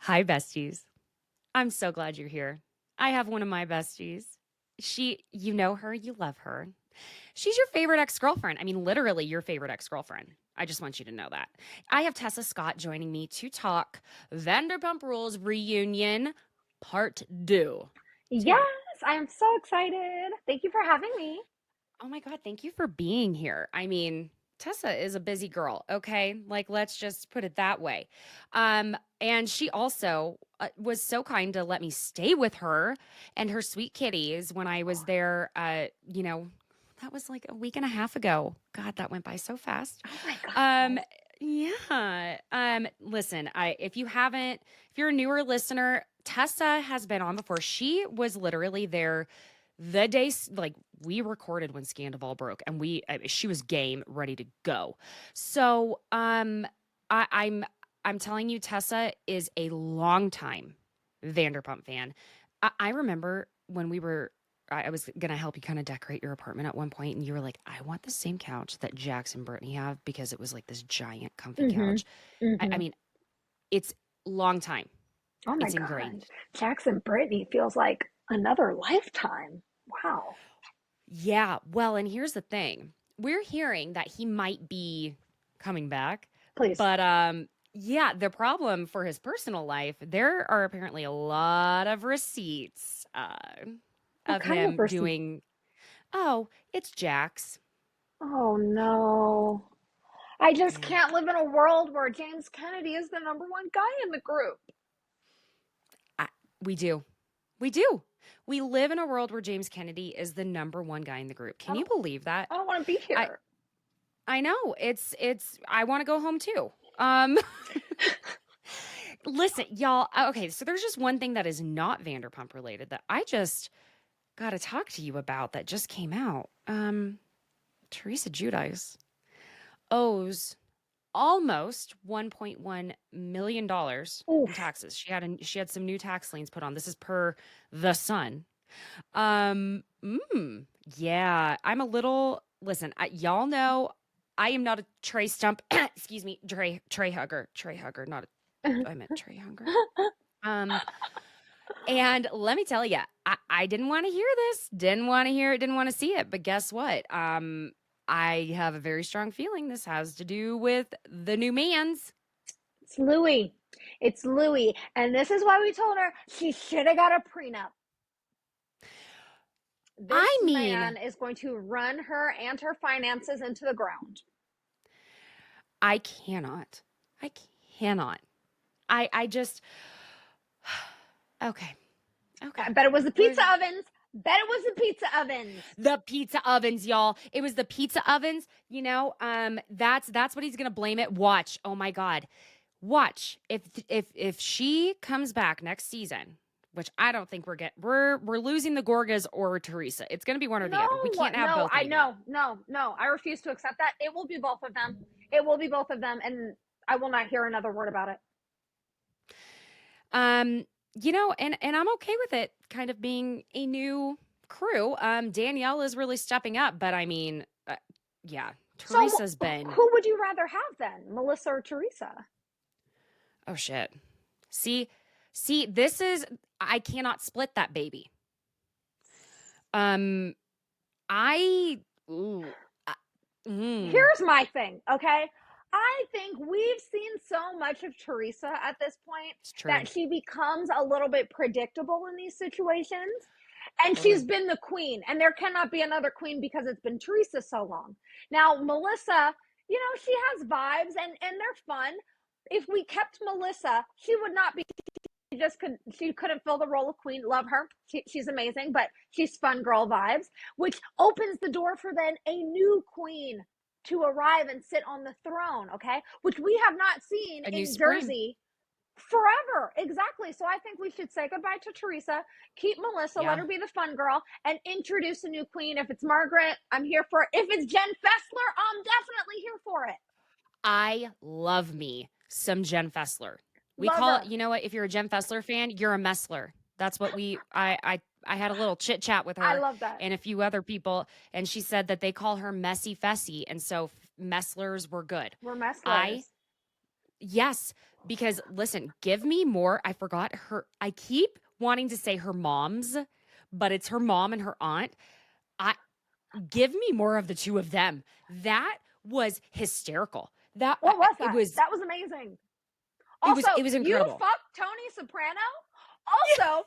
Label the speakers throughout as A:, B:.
A: Hi, besties. I'm so glad you're here. I have one of my besties. You know her, you love her. She's your favorite ex girlfriend. I mean, literally your favorite ex girlfriend. I just want you to know that. I have Tessa Scott joining me to talk Vanderpump Rules reunion part two.
B: Yes, I am so excited. Thank you for having me.
A: Oh my God, thank you for being here. I mean, Tessa is a busy girl, okay? Like, let's just put it that way. And she also was so kind to let me stay with her and her sweet kitties when I was there. That was like a week and a half ago. God, that went by so fast.
B: Oh my
A: Um,
B: gosh.
A: yeah. Listen, if you're a newer listener, Tessa has been on before. She was literally there the day like we recorded when Scandival broke, and she was game, ready to go. So, I, I'm I'm telling you, Tessa is a longtime Vanderpump fan. I remember when I was gonna help you kind of decorate your apartment at one point, and you were like, "I want the same couch that Jax and Brittany have because it was like this giant, comfy
B: Mm-hmm.
A: couch." I
B: Mm-hmm.
A: mean, it's long time.
B: Oh my
A: It's ingrained.
B: gosh. Jackson Brittany feels like another lifetime. Wow.
A: Yeah. Well, and here's the thing. We're hearing that he might be coming back,
B: Please.
A: but yeah, the problem for his personal life, there are apparently a lot of receipts
B: What
A: of
B: kind of
A: him
B: receipt?
A: doing, oh, it's Jax.
B: Oh no. I just
A: Yeah.
B: can't live in a world where James Kennedy is the number one guy in the group.
A: I, we do. We do. We live in a world where James Kennedy is the number one guy in the group.
B: I
A: Can you
B: don't
A: believe that?
B: I don't want to be
A: I
B: here.
A: I know. I want to go home too. Listen, y'all. Okay, so there's just one thing that is not Vanderpump related that I just got to talk to you about that just came out. Teresa Giudice owes almost $1.1 million in
B: Oof.
A: taxes. She had some new tax liens put on. This is per The Sun. Yeah, I'm a little. Listen, y'all know I am not a Trey Stump. Excuse me, Trey hugger. Not I meant Trey Hunger. Um, and let me tell you, I didn't want to hear this, didn't want to hear it, didn't want to see it. But guess what? I have a very strong feeling this has to do with the new man's.
B: It's Louis. It's Louis. And this is why we told her she should have got a prenup. This
A: I mean,
B: man is going to run her and her finances into the ground.
A: I cannot. I cannot. I just okay.
B: I
A: Okay.
B: bet it was the
A: We're
B: pizza ovens. Bet it was the pizza ovens.
A: the pizza ovens, y'all. It was the pizza ovens. That's what he's gonna blame it. Watch. Oh my God. Watch. If she comes back next season, which I don't think we're losing the Gorgas or Teresa. It's gonna be one or the
B: No,
A: other. We can't have
B: no,
A: both
B: I
A: anymore.
B: know, no, no. I refuse to accept that. It will be both of them. It will be both of them, and I will not hear another word about it.
A: Um, and I'm okay with it kind of being a new crew. Danielle is really stepping up, but I mean, yeah,
B: So,
A: Teresa's been
B: who would you rather have then, Melissa or Teresa?
A: oh shit. See, see, this is I cannot split that baby. Um, I ooh, uh, mm,
B: Here's my thing, okay? I think we've seen so much of Teresa at this point
A: it's true.
B: that she becomes a little bit predictable in these situations. And she's
A: Totally.
B: been the queen, and there cannot be another queen because it's been Teresa so long. Now, Melissa, she has vibes and they're fun. If we kept Melissa, she would not be she couldn't fill the role of queen. Love her. She's amazing, but she's fun girl vibes, which opens the door for then a new queen to arrive and sit on the throne, okay? Which we have not seen
A: A new
B: in
A: spring.
B: Jersey forever. Exactly. So I think we should say goodbye to Teresa, keep Melissa, let
A: Yeah.
B: her be the fun girl, and introduce a new queen. If it's Margaret, I'm here for it. If it's Jen Fessler, I'm definitely here for it.
A: I love me some Jen Fessler. We
B: Love
A: call it,
B: her.
A: you know what? If you're a Jen Fessler fan, you're a Messler. That's what I had a little chit chat with
B: I
A: her
B: love that.
A: and a few other people, and she said that they call her Messy Fessy, and so Messlers were good.
B: We're
A: I
B: Messlers.
A: Yes, because listen, give me more. I forgot her. I keep wanting to say her mom's, but it's her mom and her aunt. I Give me more of the two of them. That was hysterical.
B: What was
A: It
B: that?
A: was
B: That was amazing. Also,
A: it was
B: you
A: incredible.
B: fucked Tony Soprano. Also,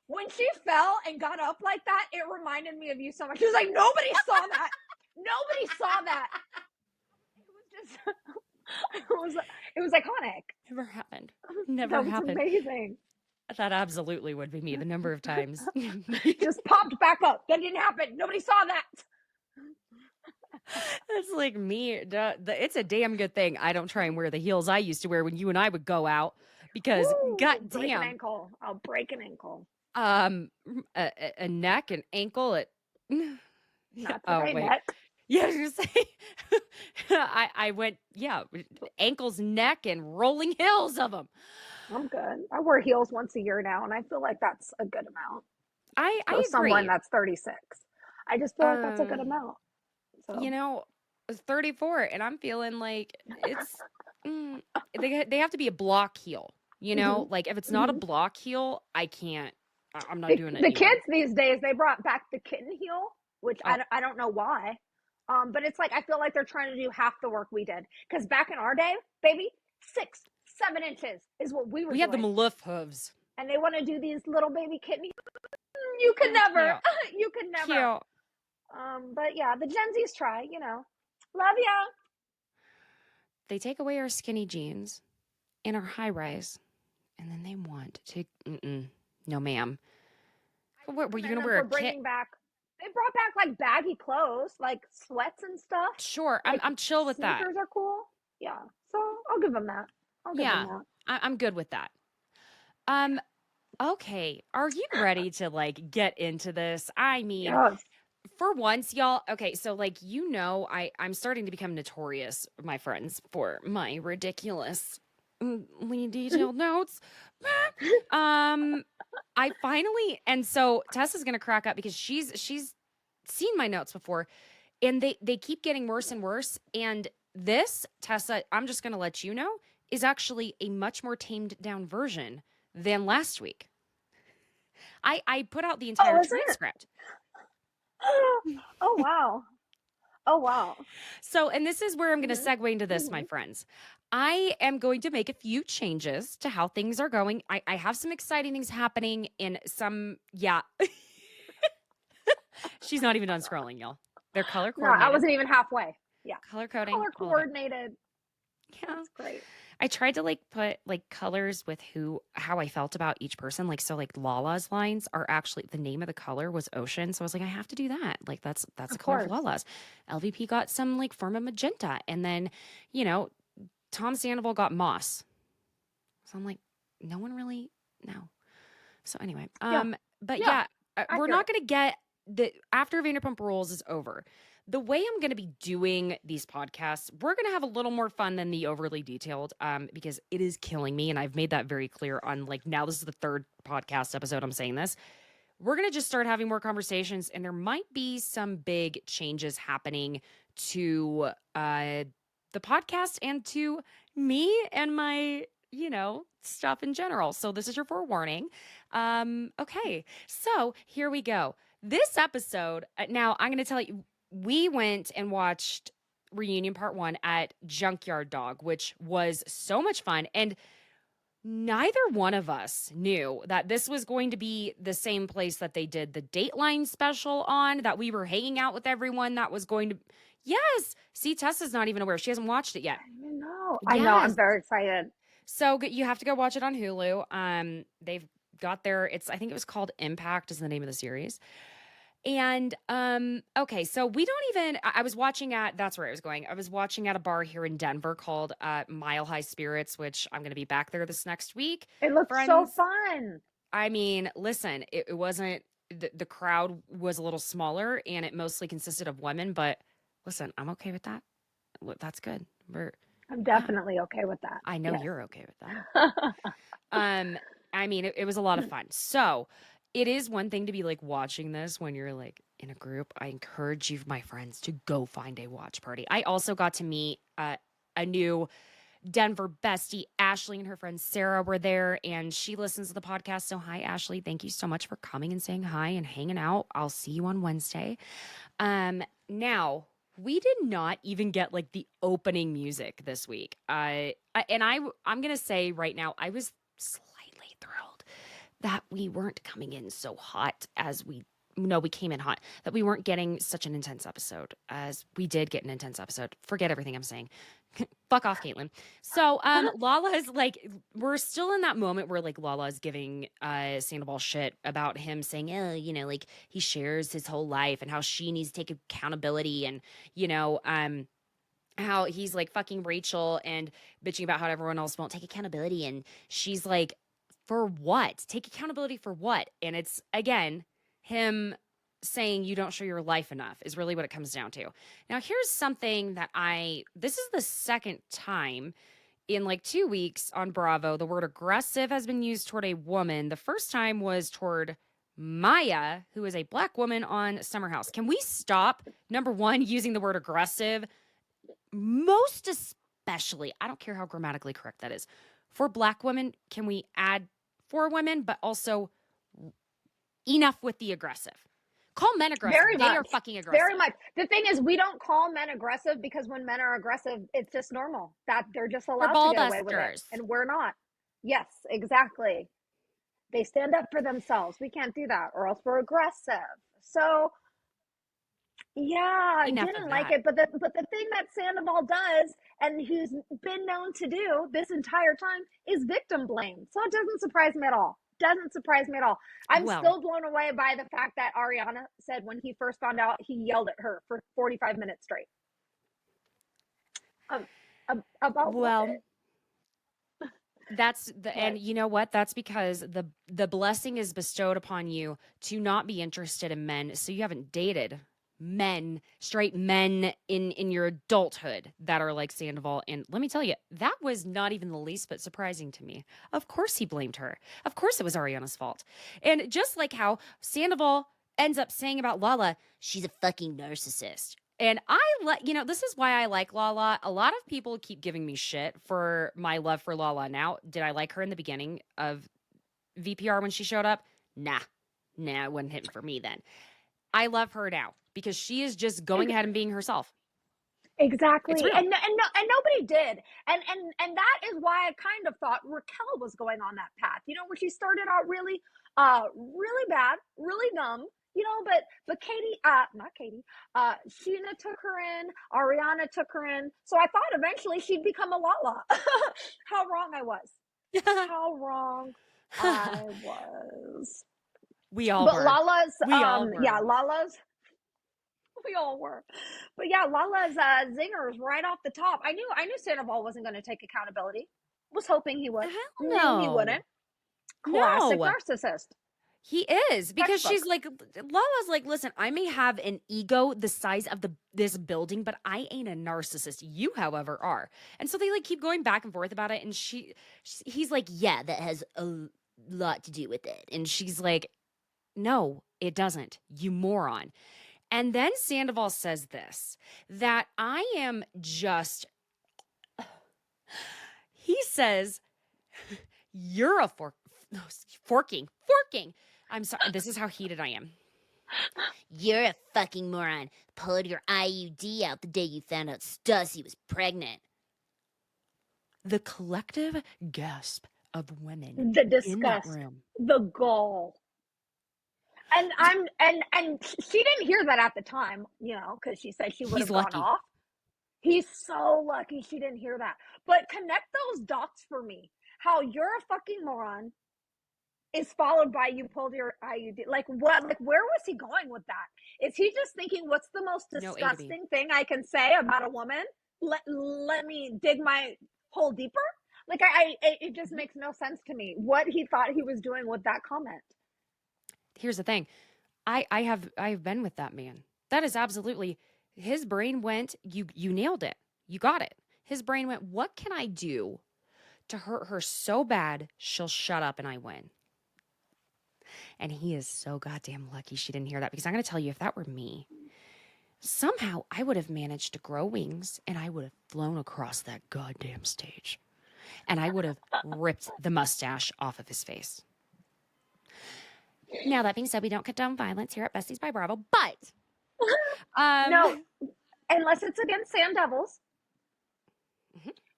B: when she fell and got up like that, it reminded me of you so much. She was like, nobody saw that. Nobody saw that. It was just, it was iconic.
A: Never happened. Never
B: That was
A: happened.
B: amazing.
A: That absolutely would be me. The number of times.
B: Just popped back up. That didn't happen. Nobody saw that.
A: That's like me. It's a damn good thing I don't try and wear the heels I used to wear when you and I would go out because
B: Ooh, break an
A: goddamn,
B: ankle. I'll break an ankle.
A: um, a neck and ankle.
B: Not
A: Oh
B: today,
A: wait,
B: neck.
A: yeah, I was gonna say. I went ankles, neck, and rolling hills of them.
B: I'm good. I wear heels once a year now, and I feel like that's a good amount.
A: I
B: So someone
A: agree.
B: that's 36, I just feel like that's a good
A: Um,
B: amount.
A: you
B: So
A: know, 34, and I'm feeling like it's mm, they have to be a block heel.
B: mhm,
A: Like if it's not a
B: mhm.
A: block heel, I can't. I'm not
B: the
A: doing it
B: the
A: anymore.
B: kids these days, they brought back the kitten heel, which
A: Oh,
B: I don't know why. But it's like I feel like they're trying to do half the work we did. Because back in our day, baby, 6, 7 inches is what we were
A: we had the
B: doing,
A: maloof hooves.
B: and they want to do these little baby kitten. You could
A: Oh,
B: never,
A: cute,
B: you could never.
A: cute.
B: But yeah, the Gen Zs try. Love ya.
A: They take away our skinny jeans and our high rise, and then they want to. No, ma'am.
B: I
A: What were you
B: commend
A: gonna
B: them
A: wear a
B: for
A: kit?
B: bringing back. They brought back like baggy clothes, like sweats and stuff.
A: Sure,
B: Like
A: I'm chill with that.
B: sneakers are cool. Yeah, so I'll give them that. I'll give them
A: Yeah,
B: that.
A: I'm good with that. Um, okay, are you ready to like get into this? I mean,
B: Yes.
A: for once, y'all. Okay, so like I'm starting to become notorious, my friends, for my ridiculous, detailed notes. um, I finally, and so Tessa's gonna crack up because she's seen my notes before, and they keep getting worse and worse. And this, Tessa, I'm just gonna let you know, is actually a much more tamed down version than last week. I put out the
B: Oh,
A: entire
B: is it?
A: transcript.
B: Oh wow. Oh wow.
A: So, and this is where I'm going to
B: hmm
A: segue into this, my
B: hmm
A: friends. I am going to make a few changes to how things are going. I have some exciting things happening in some, yeah. She's not even done scrolling, y'all. They're color
B: No, I
A: coordinated,
B: wasn't even halfway. Yeah,
A: color coding,
B: color
A: all of it.
B: coordinated.
A: Yeah.
B: That's great.
A: I tried to like put like colors with how I felt about each person. Like, so like Lala's lines are actually the name of the color was ocean. So I was like, I have to do that. Like, that's the
B: Of
A: color of
B: course.
A: Lala's. LVP got some like form of magenta. And then, you know, Tom Sandoval got moss. So I'm like, no one really no. So anyway,
B: Yeah.
A: but
B: Yeah.
A: yeah, we're not
B: Accurate.
A: gonna get the after Vanderpump Rules is over. The way I'm gonna be doing these podcasts, we're gonna have a little more fun than the overly detailed, because it is killing me, and I've made that very clear on like now. This is the third podcast episode I'm saying this. We're gonna just start having more conversations, and there might be some big changes happening to the podcast and to me and my stuff in general. So this is your forewarning. Okay, so here we go. This episode, now I'm going to tell you, we went and watched Reunion Part 1 at Junkyard Dog, which was so much fun. And neither one of us knew that this was going to be the same place that they did the Dateline special on, that we were hanging out with everyone that was going to. Yes. See, Tessa's not even aware. She hasn't watched it yet.
B: I know. I know. I'm
A: Yes.
B: very excited.
A: So you have to go watch it on Hulu. They've got their, I think it was called Impact is the name of the series. And okay, so we don't even I was watching at that's where I was going. I was watching at a bar here in Denver called Mile High Spirits, which I'm gonna be back there this next week.
B: It looks so
A: Friends,
B: fun.
A: I mean, listen, it wasn't the crowd was a little smaller and it mostly consisted of women, but listen, I'm okay with that. That's good.
B: I'm
A: Yeah,
B: definitely okay with that.
A: I know
B: Yes.
A: you're okay with that. I mean, it was a lot of fun. So it is one thing to be like watching this when you're like in a group. I encourage you, my friends, to go find a watch party. I also got to meet a new Denver bestie Ashley and her friend Sarah were there, and she listens to the podcast. So, hi, Ashley. Thank you so much for coming and saying hi and hanging out. I'll see you on Wednesday. Now we did not even get like the opening music this week. I'm gonna say right now, I was slightly thrilled that we weren't coming in so hot as we no, we came in hot, that we weren't getting such an intense episode as we did get an intense episode. Forget everything I'm saying. Fuck off, Caitlin. So, Lala's like, we're still in that moment where like Lala's giving Sandoval shit about him saying, oh, like he shares his whole life and how she needs to take accountability and, how he's like fucking Rachel and bitching about how everyone else won't take accountability. And she's like, for what? Take accountability for what? And it's again him saying you don't show your life enough is really what it comes down to. Now, here's something that this is the second time in like 2 weeks on Bravo, the word aggressive has been used toward a woman. The first time was toward Maya, who is a Black woman on Summer House. Can we stop, number one, using the word aggressive? Most especially, I don't care how grammatically correct that is. For Black women, can we add for women, but also enough with the aggressive? Call men aggressive.
B: Very
A: They
B: much.
A: are fucking aggressive.
B: Very much. The thing is, we don't call men aggressive because when men are aggressive, it's just normal that they're just allowed to get away with it, and we're not. Yes, exactly. They stand up for themselves. We can't do that, or else we're aggressive. So, yeah, I didn't like it. But the thing that Sandoval does, and he's been known to do this entire time, is victim blame. So it doesn't surprise me at all. Doesn't surprise me at all. I'm still blown away by the fact that Ariana said when he first found out, he yelled at her for 45 minutes straight. About what?
A: And you know what? That's because the blessing is bestowed upon you to not be interested in men. So you haven't dated men, straight men in your adulthood that are like Sandoval. And let me tell you, that was not even the least bit surprising to me. Of course he blamed her. Of course it was Ariana's fault. And just like how Sandoval ends up saying about Lala, she's a fucking narcissist. And this is why I like Lala. A lot of people keep giving me shit for my love for Lala. Now, did I like her in the beginning of VPR when she showed up? Nah, it wasn't hitting for me then. I love her now because she is just going ahead and being herself.
B: Exactly. And nobody did. And that is why I kind of thought Raquel was going on that path, where she started out really, really bad, really dumb, but Katie, not Katie, Sheena took her in, Ariana took her in. So I thought eventually she'd become a Lala. How wrong I was. How wrong I was.
A: We all were.
B: Lala's,
A: we all were.
B: Yeah, Lala's. We all were. But yeah, Lala's zingers right off the top. I knew Sandoval wasn't going to take accountability. Was hoping he would.
A: Hell no.
B: He wouldn't. Classic narcissist.
A: He is, because she's like, Lala's like, listen, I may have an ego the size of this building, but I ain't a narcissist. You, however, are. And so they like keep going back and forth about it. And he's like, yeah, that has a lot to do with it. And she's like, no, it doesn't, you moron. And then Sandoval says this, that I am just, he says, you're a forking. I'm sorry, this is how heated I am. You're a fucking moron. Pulled your IUD out the day you found out Stassi was pregnant. The collective gasp of women.
B: The disgust.
A: In that room.
B: The gall. And she didn't hear that at the time, because she said she would have gone off. He's so lucky she didn't hear that. But connect those dots for me. How you're a fucking moron is followed by you pulled your IUD. Like what? Like where was he going with that? Is he just thinking, what's the most disgusting thing I can say about a woman? Let me dig my hole deeper. Like it just makes no sense to me what he thought he was doing with that comment. Here's the thing. I've been with that man. That is absolutely, his brain went, you nailed it. You got it. His brain went, what can I do to hurt her so bad she'll shut up and I win? And he is so goddamn lucky she didn't hear that, because I'm going to tell you, if that were me,
A: somehow I would have managed to grow wings and I would have flown across that goddamn stage. And I would have ripped the mustache off of his face. Now, that being said, we don't condone violence here at Besties by Bravo, but
B: No, unless it's against Sand Devils.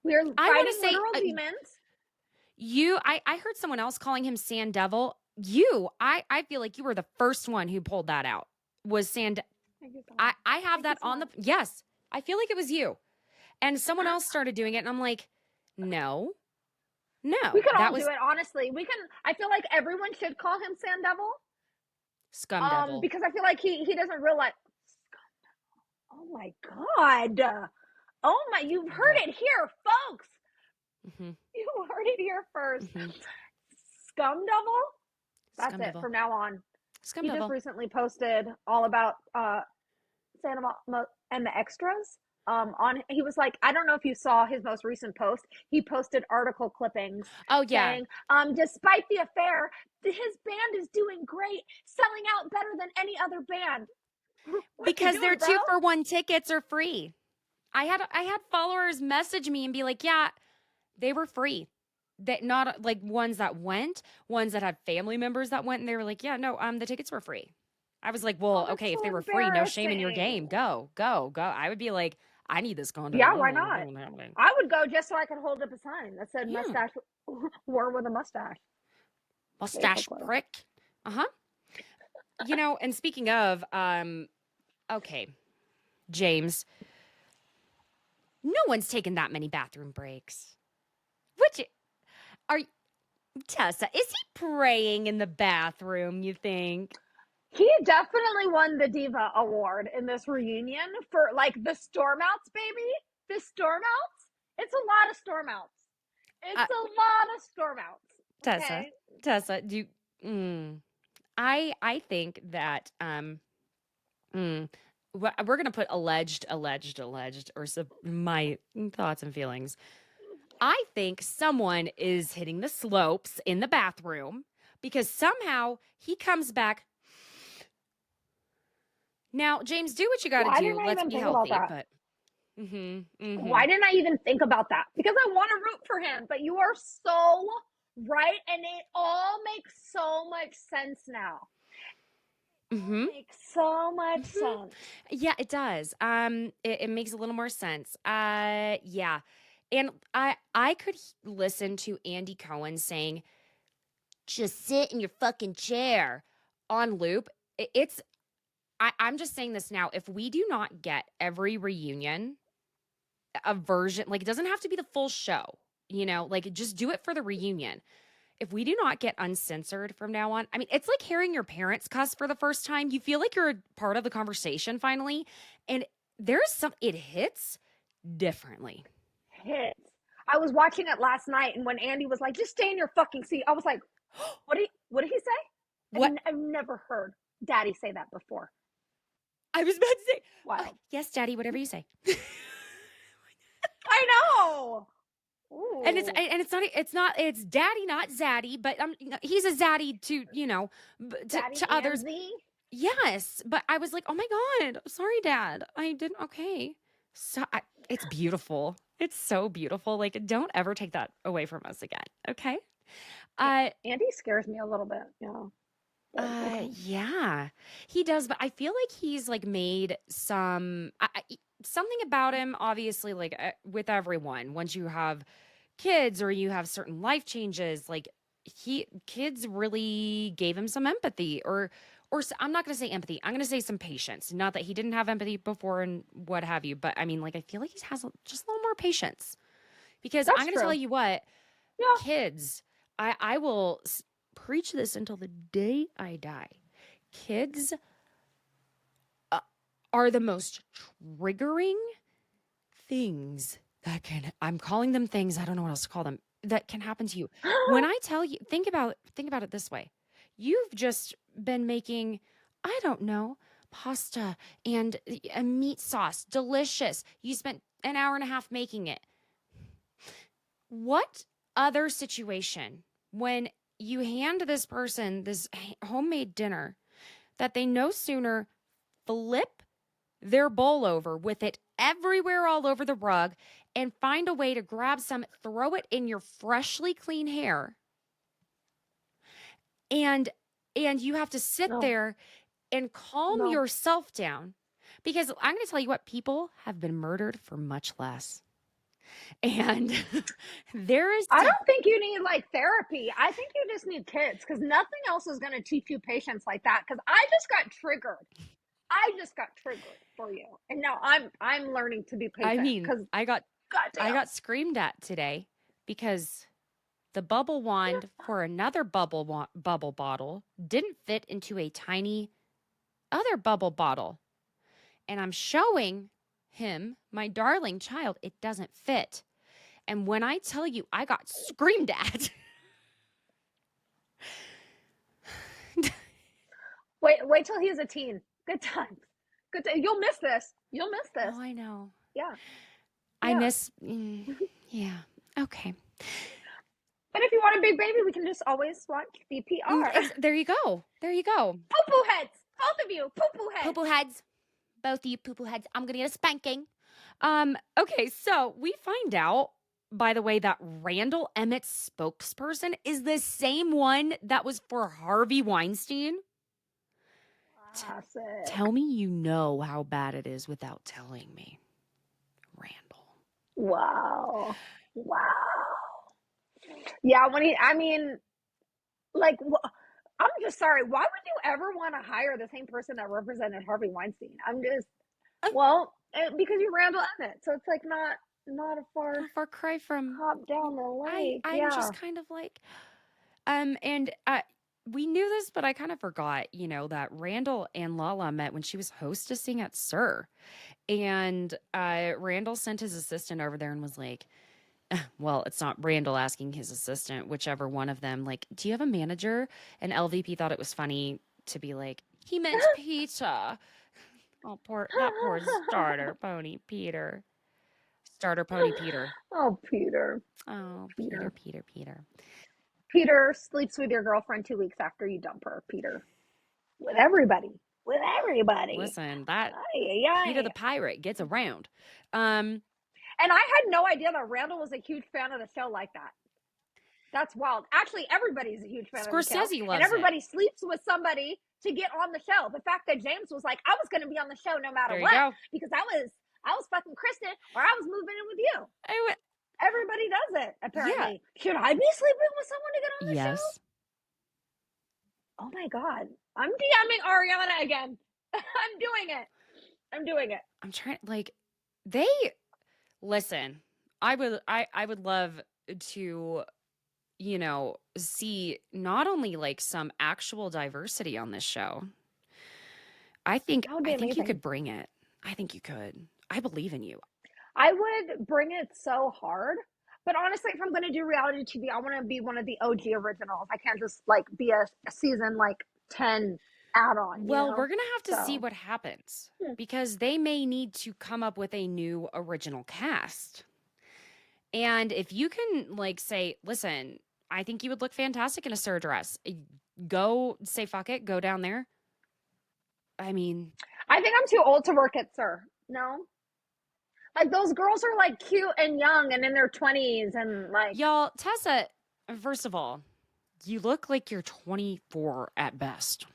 B: We are
A: I want to
B: fighting
A: say
B: literal demons.
A: I heard someone else calling him Sand Devil. I feel like you were the first one who pulled that out. Was Sand? I have that on the yes. I feel like it was you, and someone else started doing it, and I'm like, no.
B: We can all do it. Honestly, we can. I feel like everyone should call him Sand Devil.
A: Scum Devil.
B: Because I feel like he doesn't realize. Oh my god! Oh my! You've heard it here, folks. Mm-hmm. You heard it here 1st. Mm-hmm. Scum Devil. That's Scum it Devil. From now on. Scum Devil. Just recently posted all about Santa and the extras. He was like, I don't know if you saw his most recent post. He posted article clippings.
A: Oh yeah.
B: Saying, despite the affair, his band is doing great, selling out better than any other band.
A: Because their 2-for-1 tickets are free. I had followers message me and be like, yeah, they were free. That not like ones that went, ones that had family members that went, and they were like, yeah, no, the tickets were free. I was like, well, okay, if they were free, no shame in your game. Go. I would be like, I need this content.
B: Yeah, why not? I would go just so I could hold up a sign that said mustache war with a mustache.
A: Mustache prick. Uh-huh. And speaking of, okay, James, no one's taken that many bathroom breaks. Tessa, is he praying in the bathroom, you think?
B: He definitely won the Diva Award in this reunion for, like, the storm outs, baby. The storm outs. It's a lot of storm outs. It's a lot of storm outs. Okay?
A: Tessa, I think that, we're going to put alleged, or my thoughts and feelings. I think someone is hitting the slopes in the bathroom because somehow he comes back. Now, James, do what you got to do. Let's be healthy. But
B: why didn't I even think about that? Because I want to root for him. But you are so right, and it all makes so much sense now. Makes so much sense.
A: Yeah, it does. It makes a little more sense. Yeah. And I could listen to Andy Cohen saying, just sit in your fucking chair on loop. I'm just saying this now. If we do not get every reunion a version, like it doesn't have to be the full show, like just do it for the reunion. If we do not get uncensored from now on, I mean, it's like hearing your parents cuss for the first time. You feel like you're a part of the conversation finally. And it hits differently.
B: Hits. I was watching it last night, and when Andy was like, just stay in your fucking seat, I was like, what did he say?
A: What?
B: I've never heard Daddy say that before.
A: I was about to say, wow. Yes, Daddy, whatever you say.
B: I know. Ooh.
A: And it's Daddy, not Zaddy, but he's a Zaddy to, to others. Yes. But I was like, oh my God, sorry, Dad. I didn't. Okay. So it's beautiful. It's so beautiful. Like, don't ever take that away from us again. Okay.
B: Andy scares me a little bit,
A: Okay. Yeah, he does. But I feel like he's like made something about him, obviously, like with everyone, once you have kids or you have certain life changes, like kids really gave him some empathy or I'm not going to say empathy. I'm going to say some patience. Not that he didn't have empathy before and what have you, but I mean, like, I feel like he has just a little more patience because I'm going to tell you what, kids, I will preach this until the day I die. Kids are the most triggering things I'm calling them things. I don't know what else to call them that can happen to you. When I tell you, think about it this way. You've just been making, I don't know, pasta and a meat sauce, delicious. You spent an hour and a half making it. What other situation when you hand this person this homemade dinner that they no sooner flip their bowl over with it everywhere all over the rug and find a way to grab some, throw it in your freshly clean hair. And you have to sit
B: No,
A: there and calm
B: no.
A: yourself down, because I'm going to tell you what, people have been murdered for much less. And there is
B: I don't think you need like therapy. I think you just need kids, because nothing else is going to teach you patience like that. Because I just got triggered. For you, and now I'm learning to be
A: I
B: patient.
A: mean,
B: Because
A: I
B: goddamn,
A: got screamed at today because the bubble wand for another bubble bottle didn't fit into a tiny other bubble bottle. And I'm showing him, my darling child, it doesn't fit. And when I tell you I got screamed at.
B: wait till he's a teen. Good times. Good. You'll miss this.
A: Oh, I know.
B: Yeah.
A: I
B: Yeah.
A: miss. Yeah. Okay.
B: But if you want a big baby, we can just always watch VPR.
A: There you go. There you go.
B: Poo poo heads. Both of you. Poo poo heads.
A: Poo poo heads. Both of you poo poo heads. I'm going to get a spanking. Okay. So we find out, by the way, that Randall Emmett's spokesperson is the same one that was for Harvey Weinstein.
B: Classic.
A: Tell me you know how bad it is without telling me. Randall.
B: Wow. Yeah, like, I'm just sorry. Why would you ever want to hire the same person that represented Harvey Weinstein? Because you're Randall Emmett, so it's like not a
A: far cry from
B: hop down the lake.
A: I'm just kind of like, and we knew this, but I kind of forgot, that Randall and Lala met when she was hostessing at Sir. And Randall sent his assistant over there and was like, well, it's not Randall asking his assistant, whichever one of them, like, do you have a manager? And LVP thought it was funny to be like, he meant Peter. Oh, that poor starter pony Peter. Starter pony Peter.
B: Oh, Peter.
A: Oh, Peter.
B: Peter sleeps with your girlfriend 2 weeks after you dump her, Peter. With everybody.
A: Listen, that
B: Aye.
A: Peter the pirate gets around.
B: And I had no idea that Randall was a huge fan of the show like that. That's wild. Actually, everybody's a huge fan of the show.
A: Scorsese loves
B: and everybody sleeps with somebody to get on the show. The fact that James was like, I was going to be on the show no matter what. Because I was fucking Kristen, or I was moving in with you. Everybody does it, apparently. Yeah. Should I be sleeping with someone to get on the show? Oh my God. I'm DMing Ariana again. I'm doing it.
A: I'm trying, like, listen, I would love to, see not only like some actual diversity on this show. I think you could bring it. I think you could. I believe in you.
B: I would bring it so hard. But honestly, if I'm going to do reality TV, I want to be one of the OG originals. I can't just like be a season like 10 add-on.
A: Well, we're going to have to see what happens because they may need to come up with a new original cast. And if you can like say, listen, I think you would look fantastic in a Sir dress. Go say fuck it, go down there. I mean,
B: I think I'm too old to work at Sir. No. Like those girls are like cute and young and in their 20s and like
A: y'all, Tessa, first of all, you look like you're 24 at best.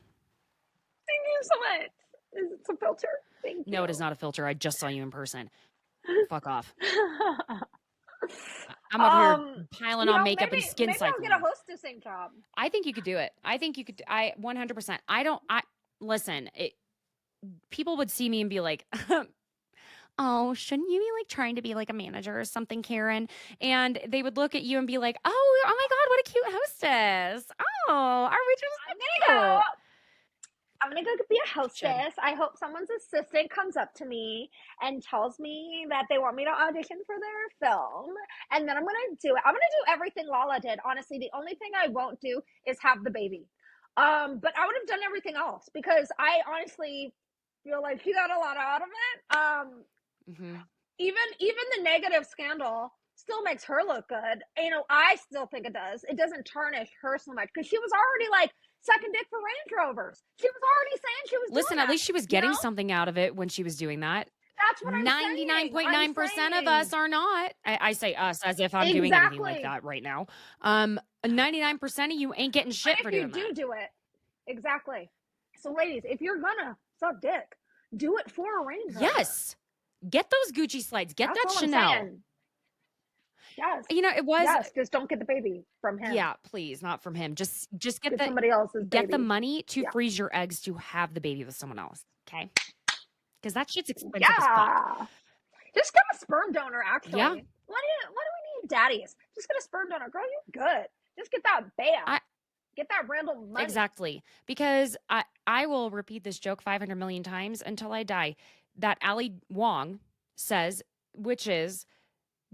B: Thank you so much. Is it a filter? Thank you.
A: No, it is not a filter. I just saw you in person. Fuck off. I'm over here piling on makeup and skin cycling.
B: Maybe I'll get a hostessing job.
A: I think you could do it. I think you could. 100%. Listen, people would see me and be like, oh, shouldn't you be like trying to be like a manager or something, Karen? And they would look at you and be like, oh my God, what a cute hostess. Oh, our Rachel's
B: I'm gonna go be a hostess. I hope someone's assistant comes up to me and tells me that they want me to audition for their film, and then I'm gonna do it. I'm gonna do everything Lala did. Honestly, the only thing I won't do is have the baby. But I would have done everything else because I honestly feel like she got a lot out of it. Even the negative scandal still makes her look good. You know, I still think it does. It doesn't tarnish her so much because she was already like sucking dick for Range Rovers. She was already saying she was
A: Listen,
B: doing
A: at
B: that.
A: least she was
B: You
A: getting
B: know,
A: something out of it when she was doing that.
B: that's what I'm saying. I'm
A: 99.9% of
B: saying
A: us are not. I say us as if I'm doing anything like
B: exactly.
A: that right now. 99% of you ain't getting
B: But
A: shit
B: if
A: for
B: you
A: doing that.
B: do it, exactly. So, ladies, if you're gonna suck dick, do it for a Range Rover.
A: Yes. Get those Gucci slides. Get
B: That's
A: that
B: all I'm
A: Chanel.
B: saying. Yes.
A: You know, it was
B: Yes. Just don't get the baby from him.
A: yeah, please, not from him. Just get
B: Get somebody else's
A: the
B: baby.
A: money to
B: Yeah.
A: freeze your eggs to have the baby with someone else. Okay? Because that shit's expensive as fuck.
B: Yeah. Just get a sperm donor, actually.
A: Yeah.
B: Why do we need daddies? Just get a sperm donor. Girl, you're good. Just get that bam. Get that random money.
A: Exactly. Because I will repeat this joke 500 million times until I die. That Ali Wong says, which is,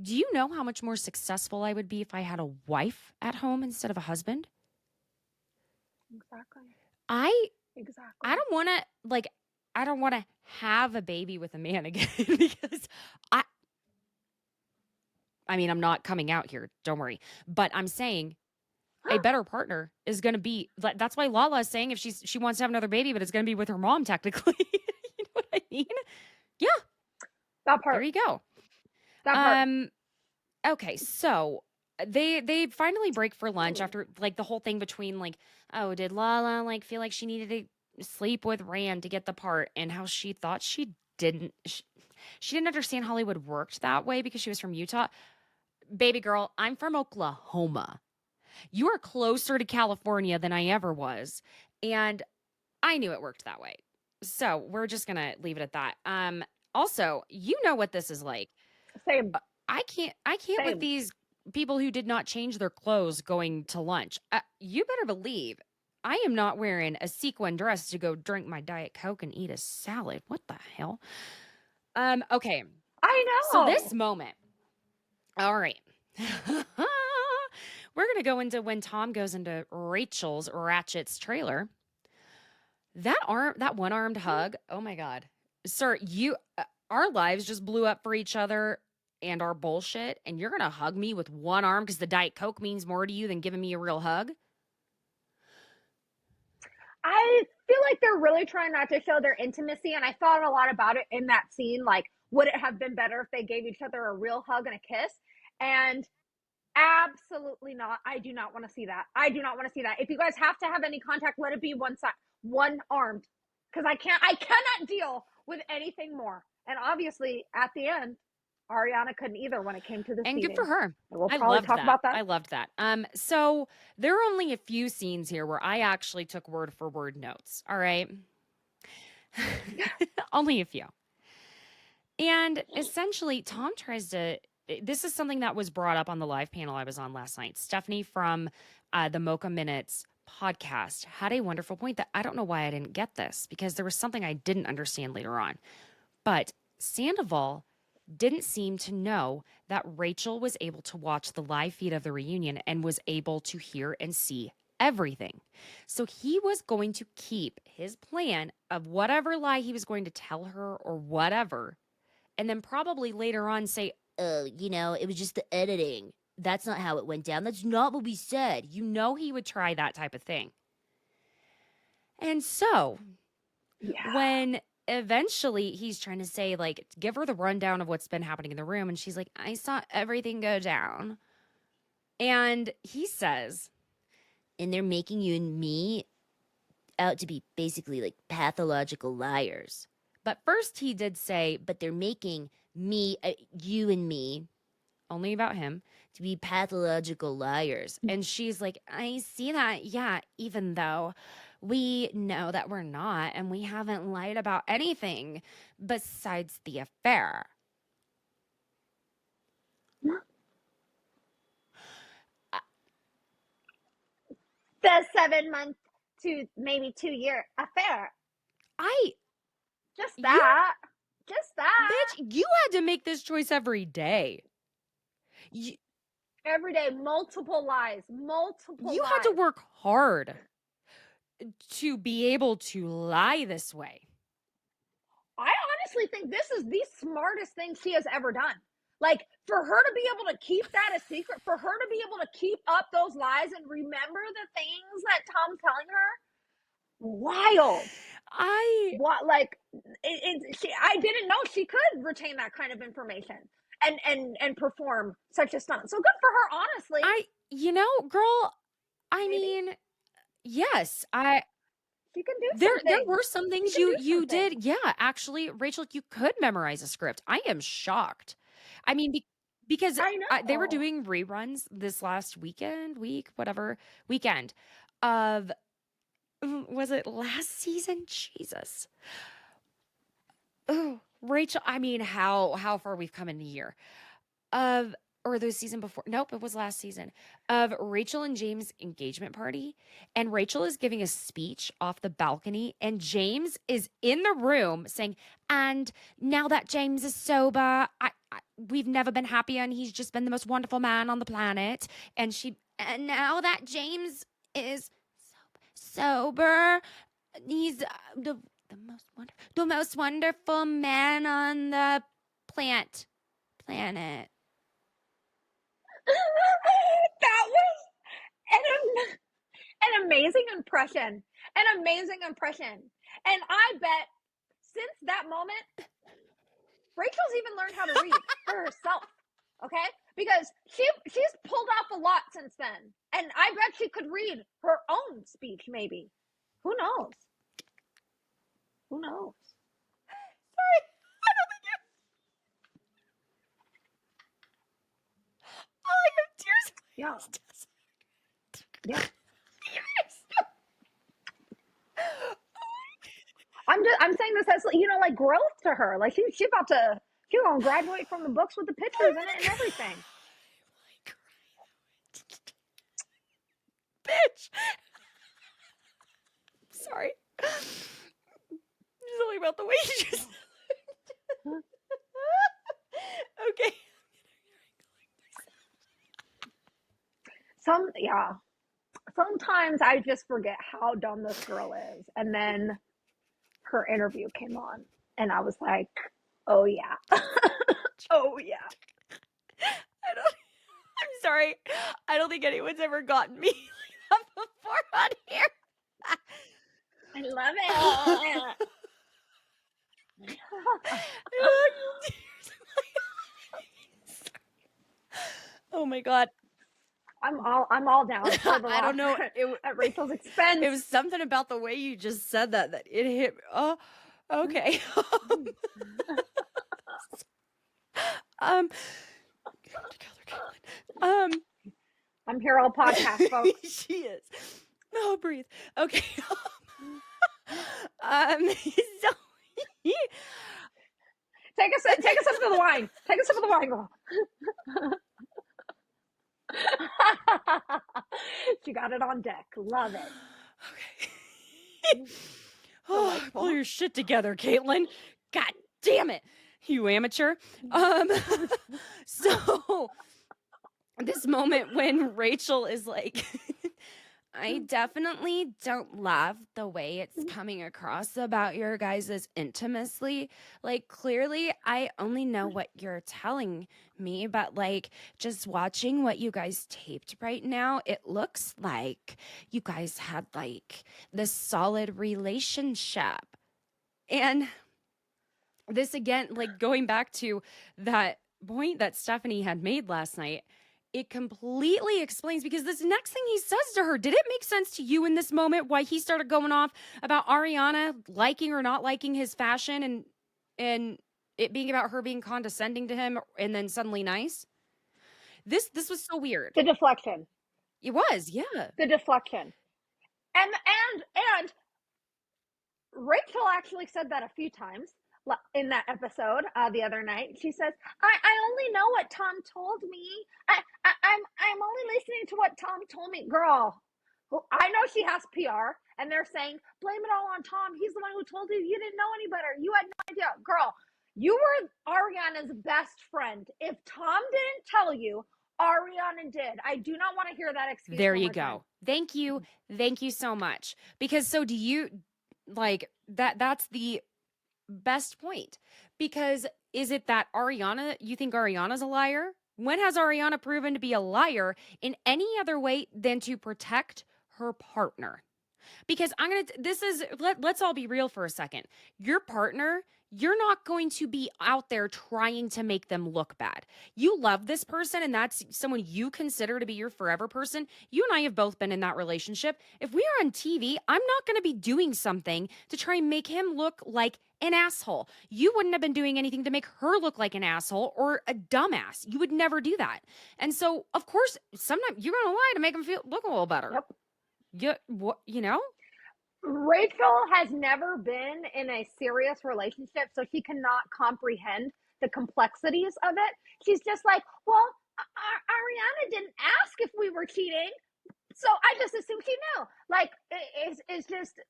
A: do you know how much more successful I would be if I had a wife at home instead of a husband?
B: Exactly.
A: I don't want to I don't want to have a baby with a man again because I mean, I'm not coming out here, don't worry. But I'm saying a better partner is going to be that's why Lala is saying if she wants to have another baby, but it's going to be with her mom technically. You know what I mean? Yeah.
B: That part.
A: There you go.
B: That part.
A: Okay, so they finally break for lunch after like the whole thing between like, oh, did Lala like feel like she needed to sleep with Rand to get the part, and how she thought she didn't understand Hollywood worked that way because she was from Utah. Baby girl, I'm from Oklahoma. You are closer to California than I ever was, and I knew it worked that way. So we're just gonna leave it at that. Also, you know what this is like.
B: Same.
A: I can't with
B: Same.
A: these people who did not change their clothes going to lunch. You better believe I am not wearing a sequin dress to go drink my Diet Coke and eat a salad. What the hell? Okay.
B: I
A: So
B: know.
A: this moment. All right. We're going to go into when Tom goes into Rachel's Ratchet's trailer. That one-armed hug. Oh my god. Sir, our lives just blew up for each other and our bullshit, and you're gonna hug me with one arm because the Diet Coke means more to you than giving me a real hug?
B: I feel like they're really trying not to show their intimacy, and I thought a lot about it in that scene. Like, would it have been better if they gave each other a real hug and a kiss? And absolutely not. I do not want to see that. I do not want to see that. If you guys have to have any contact, let it be one side, one armed, because I cannot deal with anything more. And obviously, at the end, Ariana couldn't either when it came to the
A: And
B: seating.
A: good for her.
B: We'll
A: I
B: probably
A: loved
B: talk
A: that.
B: about that.
A: I loved that. So there are only a few scenes here where I actually took word for word notes. All right. Only a few. And essentially, Tom tries to. This is something that was brought up on the live panel I was on last night. Stephanie from the Mocha Minutes podcast had a wonderful point that I don't know why I didn't get this because there was something I didn't understand later on. But Sandoval didn't seem to know that Rachel was able to watch the live feed of the reunion and was able to hear and see everything. So he was going to keep his plan of whatever lie he was going to tell her or whatever, and then probably later on say, oh, it was just the editing. That's not how it went down. That's not what we said. He would try that type of thing. And so when eventually he's trying to say, like, give her the rundown of what's been happening in the room, and she's like, I saw everything go down. And he says, and they're making you and me out to be basically like pathological liars. But first he did say, but they're making me, you and me, only about him, to be pathological liars. And she's like, I see that. Yeah, even though we know that we're not, and we haven't lied about anything besides the affair.
B: The 7 month to maybe 2 year affair. Just that.
A: Bitch, you had to make this choice every day.
B: Every day, multiple lies. You
A: had to work hard to be able to lie this way.
B: I honestly think this is the smartest thing she has ever done. Like, for her to be able to keep that a secret, for her to be able to keep up those lies and remember the things that Tom's telling her, wild. What, like, I didn't know she could retain that kind of information and perform such a stunt. So good for her, honestly.
A: Girl, I mean, yes,
B: she can do
A: there
B: something.
A: were some things you did. Yeah, actually, Rachel, you could memorize a script. I am shocked. I mean, because
B: I
A: they were
B: know.
A: doing reruns this last weekend of, was it last season? Jesus. Oh, Rachel, I mean, how far we've come in a year of, or the season before. Nope, it was last season of Rachel and James' engagement party. And Rachel is giving a speech off the balcony, and James is in the room saying, and now that James is sober, we've never been happier, and he's just been the most wonderful man on the planet. And now that James is sober, he's the most wonderful man on the planet.
B: That was an amazing impression. And I bet since that moment, Rachel's even learned how to read for herself. Okay? Because she's pulled off a lot since then. And I bet she could read her own speech, maybe. Who knows?
A: Sorry, I don't think you. Oh, I have tears.
B: Yeah. Yeah. I'm saying this as, like, growth to her. Like, she's gonna graduate from the books with the pictures in it and everything.
A: Bitch. Sorry. Something about the way you just. Okay.
B: Sometimes I just forget how dumb this girl is. And then her interview came on, and I was like, oh, yeah. Oh, yeah.
A: I'm sorry. I don't think anyone's ever gotten me like that before on here.
B: I love it.
A: Oh my God.
B: I'm all down for the
A: I don't know.
B: at Rachel's expense.
A: It was something about the way you just said that it hit. Oh, okay. Come together, Caitlin.
B: I'm here all podcast, folks.
A: She is. Oh, breathe. Okay. So
B: take a sip of the wine. Take a sip of the wine, girl. She got it on deck. Love it.
A: Okay. Oh, pull your shit together, Caitlin. God damn it, you amateur. So this moment when Rachel is like, I definitely don't love the way it's coming across about your guys' intimacy. Like, clearly, I only know what you're telling me, but like, just watching what you guys taped right now, it looks like you guys had like this solid relationship. And this again, like going back to that point that Stephanie had made last night, it completely explains, because this next thing he says to her, did it make sense to you in this moment why he started going off about Ariana liking or not liking his fashion and it being about her being condescending to him and then suddenly nice? This was so weird.
B: The deflection.
A: It was, yeah.
B: The deflection. And Rachel actually said that a few times in that episode the other night. She says, I only know what Tom told me. I'm only listening to what Tom told me. Girl, I know she has PR, and they're saying, blame it all on Tom. He's the one who told you. You didn't know any better. You had no idea. Girl, you were Ariana's best friend. If Tom didn't tell you, Ariana did. I do not want to hear that excuse.
A: There you go. Thank you. Thank you so much. Because so do you, like, that's the best point, because is it that you think Ariana's a liar? When has Ariana proven to be a liar in any other way than to protect her partner? Because let's all be real for a second. Your partner, you're not going to be out there trying to make them look bad. You love this person and that's someone you consider to be your forever person. You and I have both been in that relationship. If we are on TV, I'm not going to be doing something to try and make him look like an asshole. You wouldn't have been doing anything to make her look like an asshole or a dumbass. You would never do that. And so, of course, sometimes you're going to lie to make him look a little better.
B: Yep.
A: You know?
B: Rachel has never been in a serious relationship, so she cannot comprehend the complexities of it. She's just like, well, Ariana didn't ask if we were cheating, so I just assumed she knew. Like, it's just,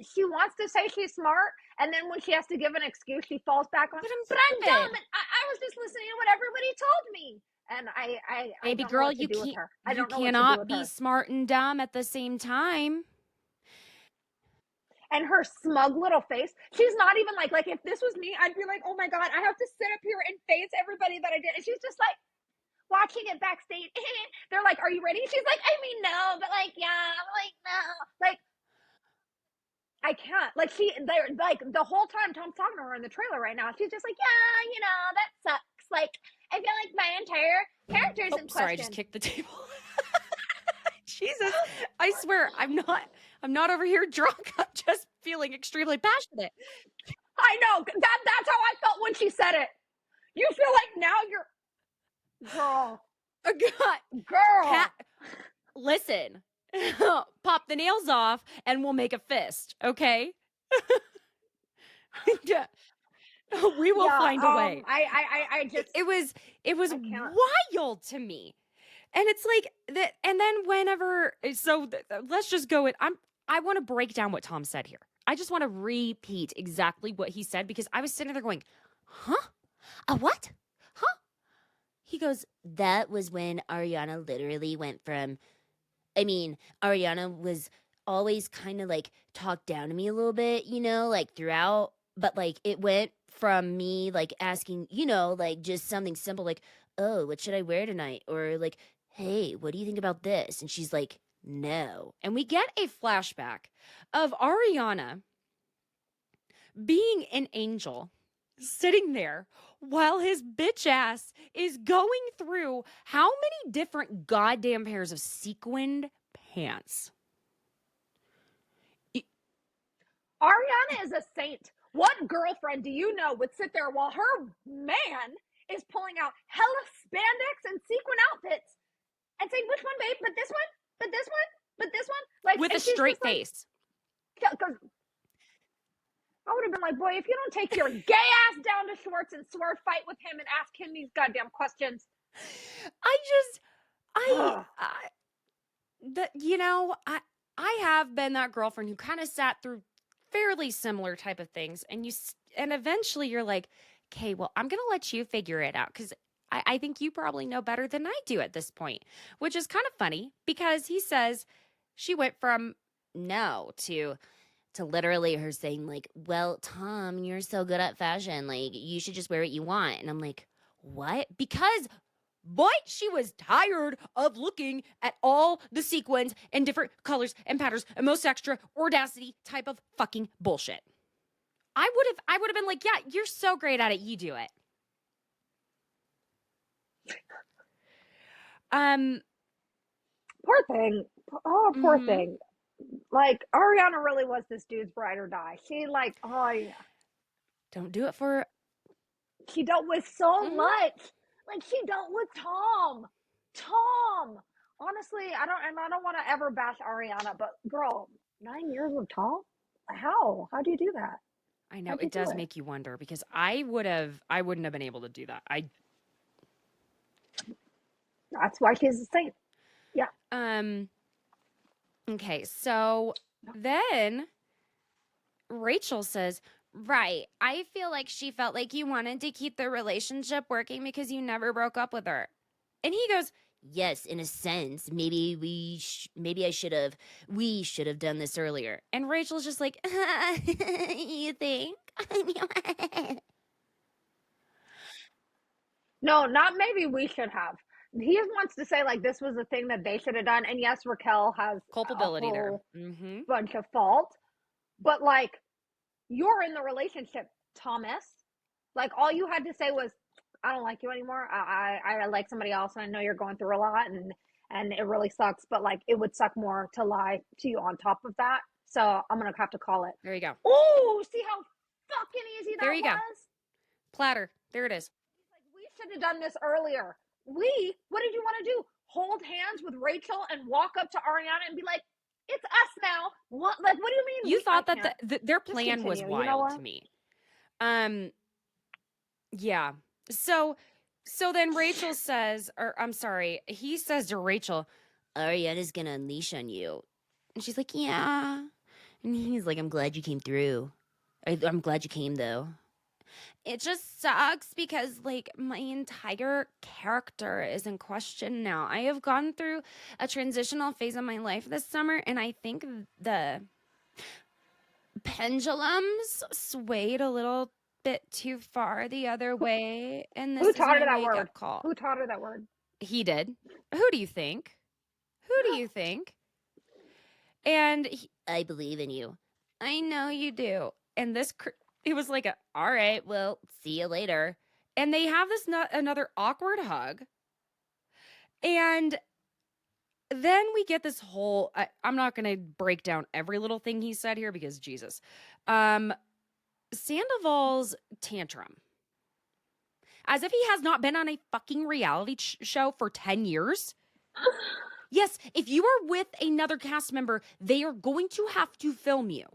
B: she wants to say she's smart, and then when she has to give an excuse, she falls back on, but I'm dumb, and I was just listening to what everybody told me. And
A: Baby
B: don't
A: girl,
B: know what to do with her. I don't know what to do
A: cannot
B: with
A: be
B: her.
A: smart and dumb at the same time.
B: And her smug little face, she's not even like if this was me, I'd be like, oh my God, I have to sit up here and face everybody that I did. And she's just like watching it backstage. They're like, are you ready? She's like, I mean, no, but like, yeah, like, no. Like, I can't. Like, they're like the whole time Tom's talking to her in the trailer right now, she's just like, yeah, that sucks. Like, I feel like my entire character is in question.
A: Sorry, I just kicked the table. Jesus, I swear, I'm not over here drunk. I'm just feeling extremely passionate.
B: I know. That's how I felt when she said it. You feel like now you're girl.
A: Listen, pop the nails off and we'll make a fist, okay? Yeah. We will find a way. It was wild to me. And it's like that. And then let's just go I want to break down what Tom said here. I just want to repeat exactly what he said because I was sitting there going, huh? A what? Huh? He goes, that was when Ariana literally went from, Ariana was always kind of like talked down to me a little bit, like throughout, but like it went from me like asking, like just something simple like, oh, what should I wear tonight? Or like, hey, what do you think about this? And she's like, no. And we get a flashback of Ariana being an angel sitting there while his bitch ass is going through how many different goddamn pairs of sequined pants?
B: Ariana is a saint. What girlfriend do you know would sit there while her man is pulling out hella spandex and sequin outfits and saying, which one, babe? But this one? But this one? But this one? Like,
A: with a straight face.
B: Because I would have been like, boy, if you don't take your gay ass down to Schwartz and sword fight with him and ask him these goddamn questions.
A: I have been that girlfriend who kind of sat through fairly similar type of things. And eventually you're like, okay, well, I'm going to let you figure it out. Cause I think you probably know better than I do at this point, which is kind of funny because he says she went from no to literally her saying like, well, Tom, you're so good at fashion. Like you should just wear what you want. And I'm like, what? Because boy, she was tired of looking at all the sequins and different colors and patterns and most extra audacity type of fucking bullshit. I would have been like, yeah, you're so great at it. You do it.
B: Poor thing. Oh, poor thing. Like, Ariana really was this dude's bride or die. She like, oh yeah.
A: Don't do it for.
B: She dealt with so much. Like, she dealt with Tom. Honestly, I don't want to ever bash Ariana, but girl, 9 years with Tom? How do you do that?
A: I know it does make you wonder because I wouldn't have been able to do that.
B: That's why she's a saint. Yeah.
A: Okay, so then Rachel says, right, I feel like she felt like you wanted to keep the relationship working because you never broke up with her. And he goes, yes, in a sense, maybe we should have done this earlier. And Rachel's just like, you think?
B: No, not maybe we should have. He wants to say like this was the thing that they should have done. And yes, Raquel has a
A: Culpability there.
B: whole
A: Mm-hmm.
B: bunch of fault, but like you're in the relationship, Thomas. Like all you had to say was, I don't like you anymore. I like somebody else, and I know you're going through a lot, and it really sucks. But like, it would suck more to lie to you on top of that. So I'm gonna have to call it.
A: There you go.
B: Oh, see how fucking easy
A: There
B: that
A: you go.
B: was?
A: Platter. There it is.
B: Like, we should have done this earlier. What did you want to do? Hold hands with Rachel and walk up to Ariana and be like, "It's us now." What? Like, what do you mean?
A: You thought that their plan was
B: continue.
A: wild to me. Yeah. So then Rachel says, or I'm sorry, he says to Rachel, Ariana's gonna unleash on you. And she's like, yeah. And he's like, I'm glad you came through. I'm glad you came, though. It just sucks because, like, my entire character is in question now. I have gone through a transitional phase of my life this summer, and I think the pendulums swayed a little bit too far the other way, and this
B: Who
A: is
B: taught her
A: my
B: that word?
A: wake-up call.
B: Who taught her that word?
A: He did. Who do you think? Who do you think? And I believe in you. I know you do. And it was like, all right, well, see you later. And they have this another awkward hug. And then we get this whole, I'm not going to break down every little thing he said here because Jesus. Sandoval's tantrum. As if he has not been on a fucking reality show for 10 years. Yes, if you are with another cast member, they are going to have to film you.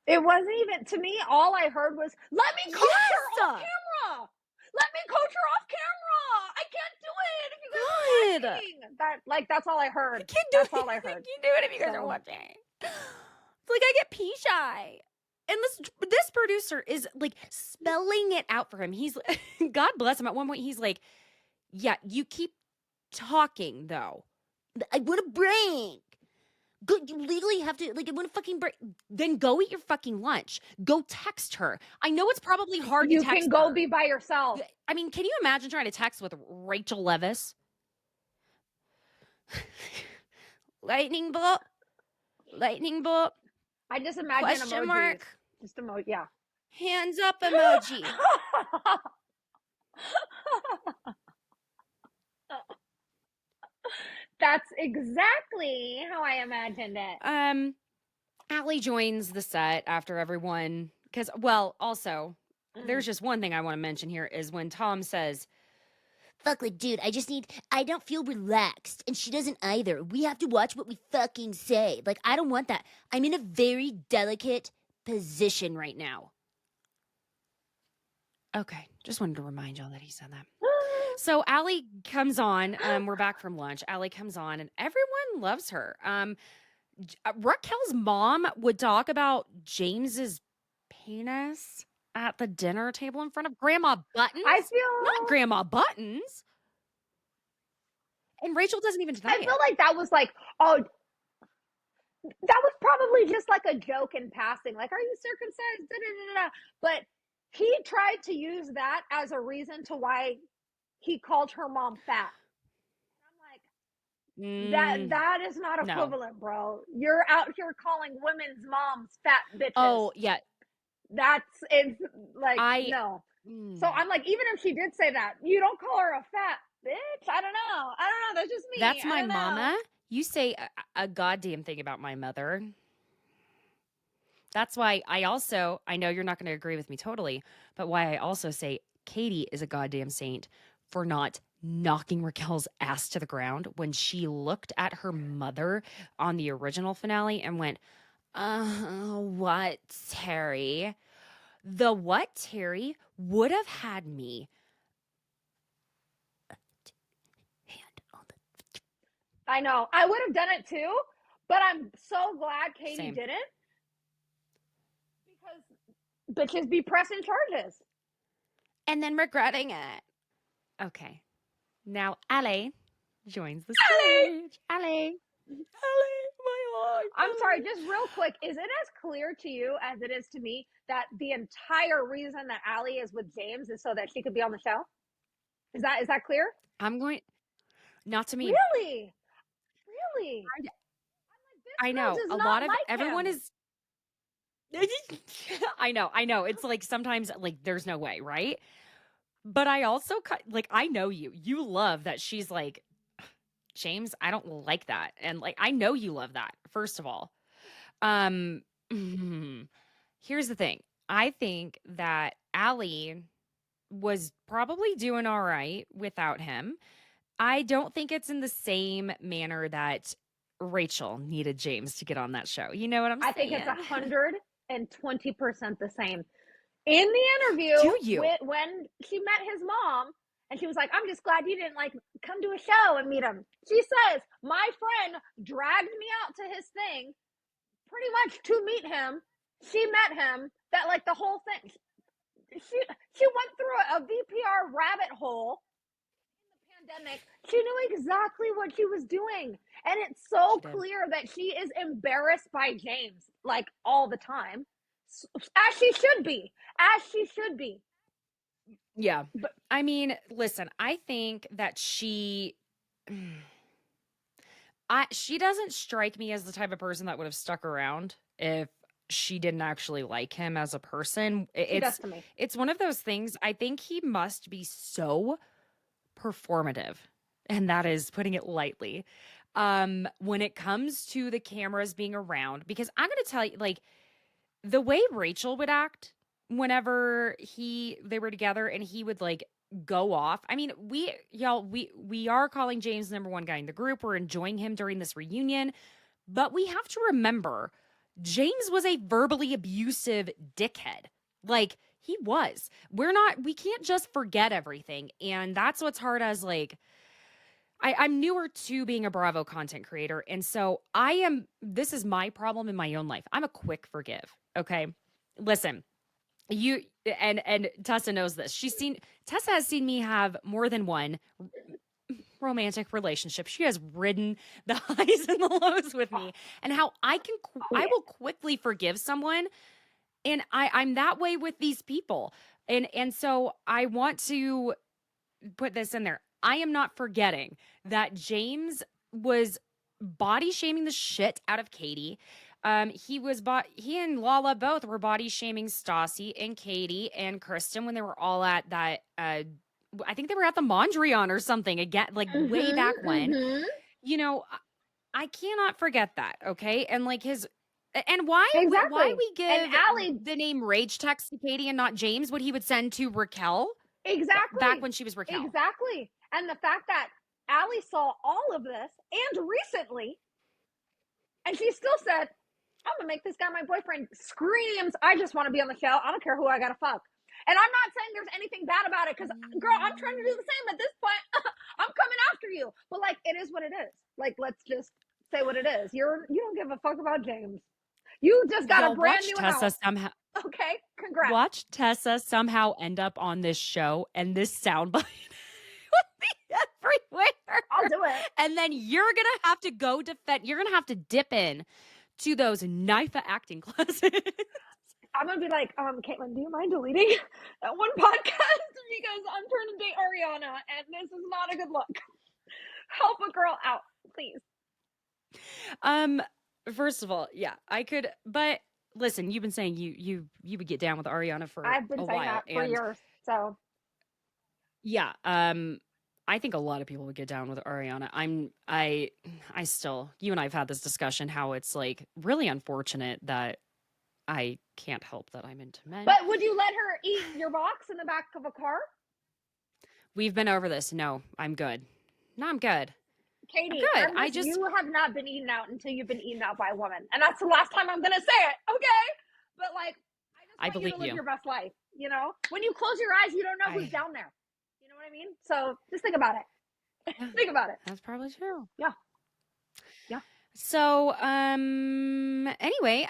B: It wasn't even, to me, all I heard was, let me coach her off camera. Let me coach her off camera. I can't do it if you guys are watching. That's all I heard. That's all I heard.
A: You can do it if you guys are watching. It's like I get pee shy. And this producer is like spelling it out for him. He's God bless him. At one point, he's like, yeah, you keep talking though. I want a break. You legally have to, like, I want a fucking break. Then go eat your fucking lunch. Go text her. I know it's probably hard to text her.
B: You can go be by yourself.
A: I mean, can you imagine trying to text with Rachel Leviss? Lightning bolt. Lightning bolt.
B: I just imagine
A: question
B: emojis.
A: Mark.
B: Just emoji, yeah.
A: Hands up emoji.
B: That's exactly how I imagined it.
A: Allie joins the set after everyone, because, well, also, there's just one thing I want to mention here is when Tom says, fuck, like, dude, I don't feel relaxed, and she doesn't either. We have to watch what we fucking say. Like, I don't want that. I'm in a very delicate position right now. Okay, just wanted to remind y'all that he said that. So Allie comes on. We're back from lunch. Allie comes on, and everyone loves her. Raquel's mom would talk about James's penis at the dinner table in front of Grandma Buttons. Not Grandma Buttons. And Rachel doesn't even deny it.
B: I feel like that was like, oh, that was probably just like a joke in passing. Like, are you circumcised? Da-da-da-da. But he tried to use that as a reason to why he called her mom fat. I'm like, that is not equivalent, bro. You're out here calling women's moms fat bitches.
A: Oh, yeah.
B: It's like, no. So I'm like, even if she did say that, you don't call her a fat bitch. I don't know. That's just me.
A: That's my mama. You say a goddamn thing about my mother. That's why I know you're not going to agree with me totally, but why I also say Katie is a goddamn saint for not knocking Raquel's ass to the ground when she looked at her mother on the original finale and went, what, Terry? The what, Terry, would have had me hand on the...
B: I know. I would have done it too, but I'm so glad Katie didn't. Because bitches be pressing charges.
A: And then regretting it. Okay. Now Allie joins the stage. Allie, my
B: I'm sorry, just real quick, is it as clear to you as it is to me that the entire reason that Allie is with James is so that she could be on the show? Is that clear?
A: I'm going, not to me.
B: Really? Really?
A: I
B: This girl
A: know
B: does
A: a
B: not
A: lot of
B: like
A: everyone
B: him.
A: is. I know. It's like sometimes like there's no way, right? But I also like I know you. You love that she's like, James, I don't like that. And like I know you love that, first of all. Um here's the thing. I think that Allie was probably doing all right without him. I don't think it's in the same manner that Rachel needed James to get on that show. You know what I'm
B: I think
A: saying?
B: it's 120% the same. In the interview,
A: Do you?
B: when she met his mom, and she was like, "I'm just glad you didn't like come to a show and meet him." She says, "My friend dragged me out to his thing, pretty much to meet him. She met him. That like the whole thing. She went through a VPR rabbit hole in the pandemic. She knew exactly what she was doing, and it's so clear that she is embarrassed by James like all the time, as she should be. As she should be."
A: Yeah.
B: But
A: I mean, listen, I think that she doesn't strike me as the type of person that would have stuck around if she didn't actually like him as a person.
B: she does to me.
A: It's one of those things. I think he must be so performative, and that is putting it lightly. When it comes to the cameras being around, because I'm going to tell you, like, the way Rachel would act whenever they were together and he would like go off. I mean, we are calling James the number one guy in the group. We're enjoying him during this reunion, but we have to remember James was a verbally abusive dickhead. Like he was. We can't just forget everything. And that's what's hard as like I'm newer to being a Bravo content creator. And so this is my problem in my own life. I'm a quick forgive. Okay. Listen, and Tessa knows this. Tessa has seen me have more than one romantic relationship. She has ridden the highs and the lows with me, and how I will quickly forgive someone. And I'm that way with these people. And so I want to put this in there. I am not forgetting that James was body shaming the shit out of Katie. He and Lala both were body shaming Stassi and Katie and Kristen when they were all at that I think they were at the Mondrian or something again, like way back when. You know, I cannot forget that, okay? And like why we give the name Rage Text to Katie and not James, what he would send to Raquel?
B: Exactly.
A: Back when she was Raquel.
B: Exactly. And the fact that Allie saw all of this and recently, and she still said, "I'm going to make this guy my boyfriend," screams, "I just want to be on the show. I don't care who I got to fuck." And I'm not saying there's anything bad about it because, girl, I'm trying to do the same at this point. I'm coming after you. But, like, it is what it is. Like, let's just say what it is. You don't give a fuck about James. You just got a brand new house.
A: Somehow.
B: Okay, congrats.
A: Watch Tessa somehow end up on this show and this soundbite will be everywhere.
B: I'll do it.
A: And then you're going to have to go defend. You're going to have to dip in to those NIFA acting classes.
B: I'm going to be like, Caitlin, do you mind deleting that one podcast? Because I'm trying to date Ariana and this is not a good look. Help a girl out, please.
A: First of all, yeah, I could, but listen, you've been saying you would get down with Ariana for
B: I've been
A: a
B: saying
A: while,
B: that for years. So
A: yeah, I think a lot of people would get down with Ariana. I still, you and I have had this discussion how it's like really unfortunate that I can't help that I'm into men.
B: But would you let her eat your box in the back of a car?
A: We've been over this. No, I'm good. No, I'm good.
B: Katie,
A: I'm good.
B: You have not been eaten out until you've been eaten out by a woman. And that's the last time I'm going to say it, okay? But, like, I just want you to live your best life, you know? When you close your eyes, you don't know who's down there. You know what I mean? So just think about it. Think about it.
A: That's probably true.
B: Yeah. Yeah.
A: So, anyway,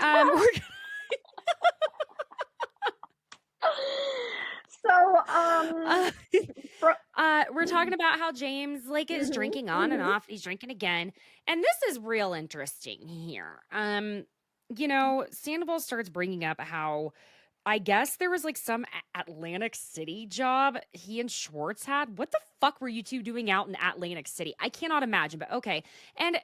A: we're We're talking about how James like is
B: Mhm,
A: drinking on and
B: mhm.
A: off. He's drinking again, and this is real interesting here. Sandoval starts bringing up how I guess there was like some Atlantic City job he and Schwartz had. What the fuck were you two doing out in Atlantic City? I cannot imagine, but okay. And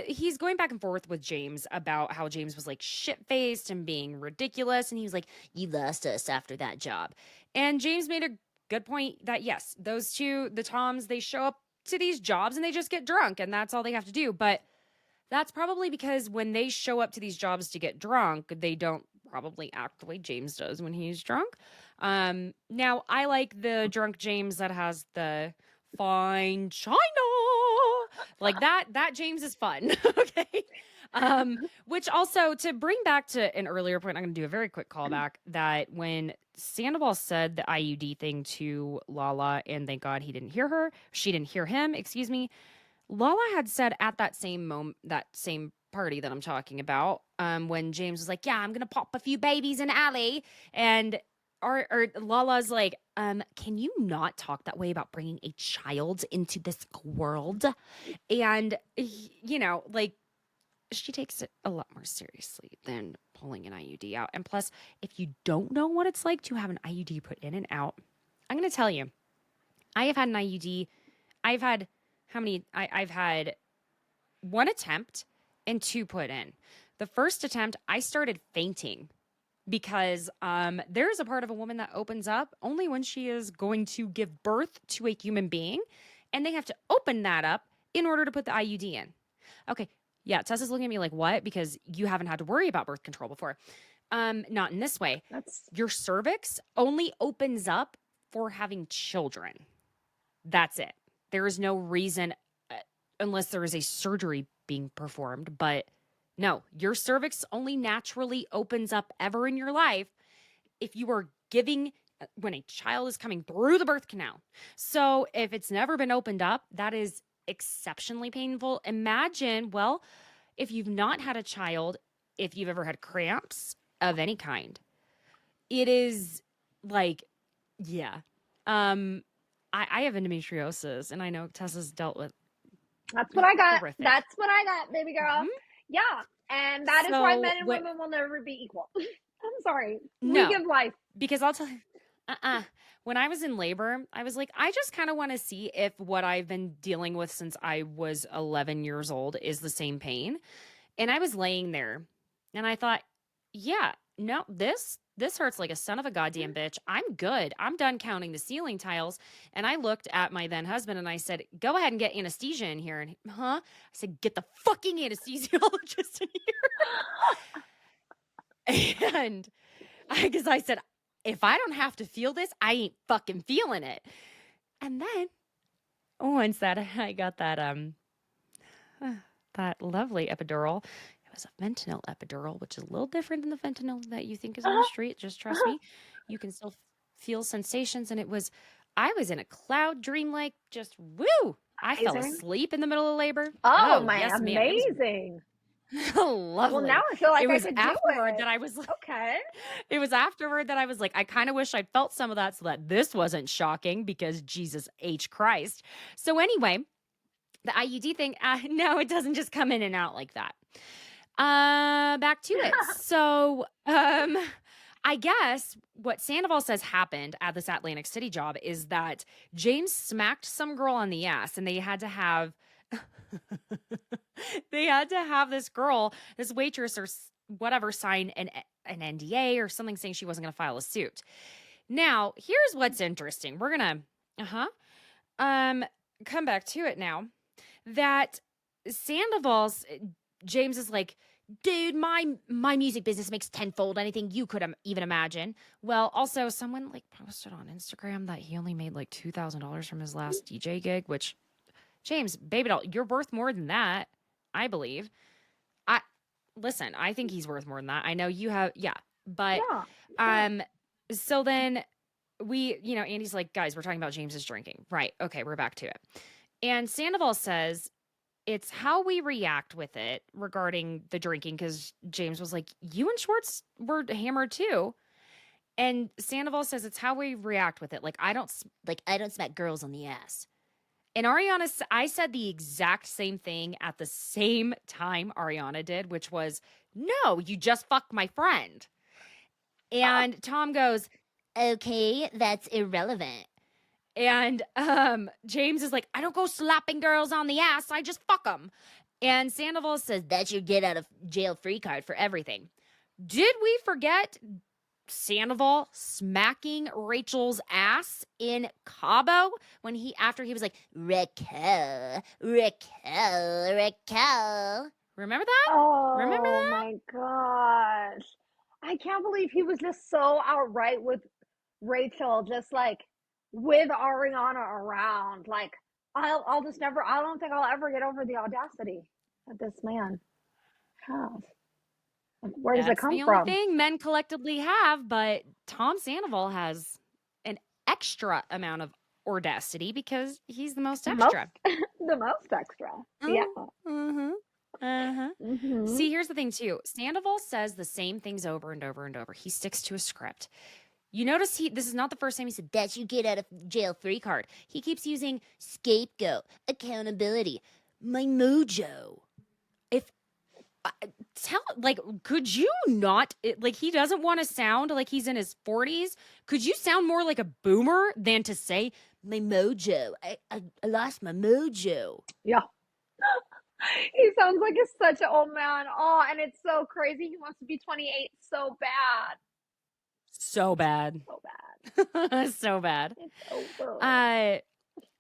A: he's going back and forth with James about how James was like shit-faced and being ridiculous, and he was like, "You lost us after that job." And James made a good point that yes, those two, the Toms, they show up to these jobs and they just get drunk, and that's all they have to do. But that's probably because when they show up to these jobs to get drunk, they don't probably act the way James does when he's drunk. Now I like the drunk James that has the fine china. Like that James is fun. Okay. Which also to bring back to an earlier point, I'm gonna do a very quick callback that when Sandoval said the IUD thing to Lala, and thank God he didn't hear her, she didn't hear him, excuse me. Lala had said at that same moment, that same party that I'm talking about, when James was like, "Yeah, I'm gonna pop a few babies in alley," and or Lala's like, can you not talk that way about bringing a child into this world?" And like she takes it a lot more seriously than pulling an IUD out. And plus, if you don't know what it's like to have an IUD put in and out, I'm gonna tell you, I have had an IUD. I've had how many? I've had one attempt and two put in. The first attempt, I started fainting because there's a part of a woman that opens up only when she is going to give birth to a human being, and they have to open that up in order to put the IUD in. Okay, yeah, Tessa's looking at me like, what? Because you haven't had to worry about birth control before. Not in this way.
B: That's
A: Your cervix only opens up for having children. That's it. There is no reason, unless there is a surgery being performed, but no, your cervix only naturally opens up ever in your life if you are giving when a child is coming through the birth canal. So if it's never been opened up, that is exceptionally painful. Imagine, well, if you've not had a child, if you've ever had cramps of any kind, it is like, yeah. Um, I have endometriosis, and I know Tessa's dealt with
B: that's what I got.
A: horrific.
B: That's what I got, baby girl.
A: Mhm.
B: Yeah. And that is why
A: So
B: men and
A: what?
B: women will never be equal. I'm sorry. We
A: No,
B: give life.
A: because I'll tell you, when I was in labor, I was like, I just kind of want to see if what I've been dealing with since I was 11 years old is the same pain. And I was laying there and I thought, yeah, no, this hurts like a son of a goddamn bitch. I'm good. I'm done counting the ceiling tiles. And I looked at my then husband and I said, "Go ahead and get anesthesia in here." And huh? I said, "Get the fucking anesthesiologist in here." And because I said, if I don't have to feel this, I ain't fucking feeling it. And then once that I got that lovely epidural, it was a fentanyl epidural, which is a little different than the fentanyl that you think is on the street. Just trust me, you can still feel sensations. And I was in a cloud dream, like just woo. I fell
B: Amazing.
A: asleep in the middle of labor.
B: Oh
A: Oh
B: my,
A: yes, ma'am. It was
B: amazing. Well, now
A: lovely.
B: I feel like
A: It
B: I
A: was
B: could do
A: afterward
B: it.
A: that I was like,
B: Okay.
A: it was afterward that I was like, I kind of wish I'd felt some of that so that this wasn't shocking because Jesus H. Christ. So, anyway, the IUD thing, no, it doesn't just come in and out like that. Back to it. So, I guess what Sandoval says happened at this Atlantic City job is that James smacked some girl on the ass and they had to have. They had to have this girl, this waitress or whatever, sign an NDA or something saying she wasn't going to file a suit. Now, here's what's interesting. We're going to um come back to it now that Sandoval's James is like, "Dude, my music business makes tenfold anything you could even imagine." Well, also someone like posted on Instagram that he only made like $2,000 from his last DJ gig, which James, baby doll, you're worth more than that, I believe. I listen, I think he's worth more than that. I know you have, yeah. But
B: Yeah.
A: um so then Andy's like, "Guys, we're talking about James's drinking." Right. Okay, we're back to it. And Sandoval says it's how we react with it regarding the drinking, because James was like, "You and Schwartz were hammered too." And Sandoval says it's how we react with it. Like I don't smack girls on the ass. And I said the exact same thing at the same time Ariana did, which was, no, you just fucked my friend. And Tom goes, okay, that's irrelevant. And James is like, I don't go slapping girls on the ass. I just fuck them. And Sandoval says, that's your get out of jail free card for everything. Did we forget Sandoval smacking Rachel's ass in Cabo after he was like, Raquel, Raquel, Raquel. Remember that? Remember
B: Oh
A: that?
B: my gosh. I can't believe he was just so outright with Rachel, just like with Ariana around. Like, I'll just never, I don't think I'll ever get over the audacity that this man has. Like, where does it
A: That's
B: come
A: the only
B: from?
A: thing men collectively have, but Tom Sandoval has an extra amount of audacity because he's the most extra.
B: The most extra. Yeah.
A: Mm-hmm. Uh-huh.
B: Mm-hmm.
A: See, here's the thing too. Sandoval says the same things over and over and over. He sticks to a script. You notice this is not the first time he said, that's you get out of jail free card. He keeps using scapegoat, accountability, my mojo. If could you not, like, he doesn't want to sound like he's in his 40s. Could you sound more like a boomer than to say, my mojo? I lost my mojo.
B: Yeah. He sounds like such an old man. Oh, and it's so crazy. He wants to be 28 so bad.
A: So bad.
B: So bad.
A: So bad.
B: It's over.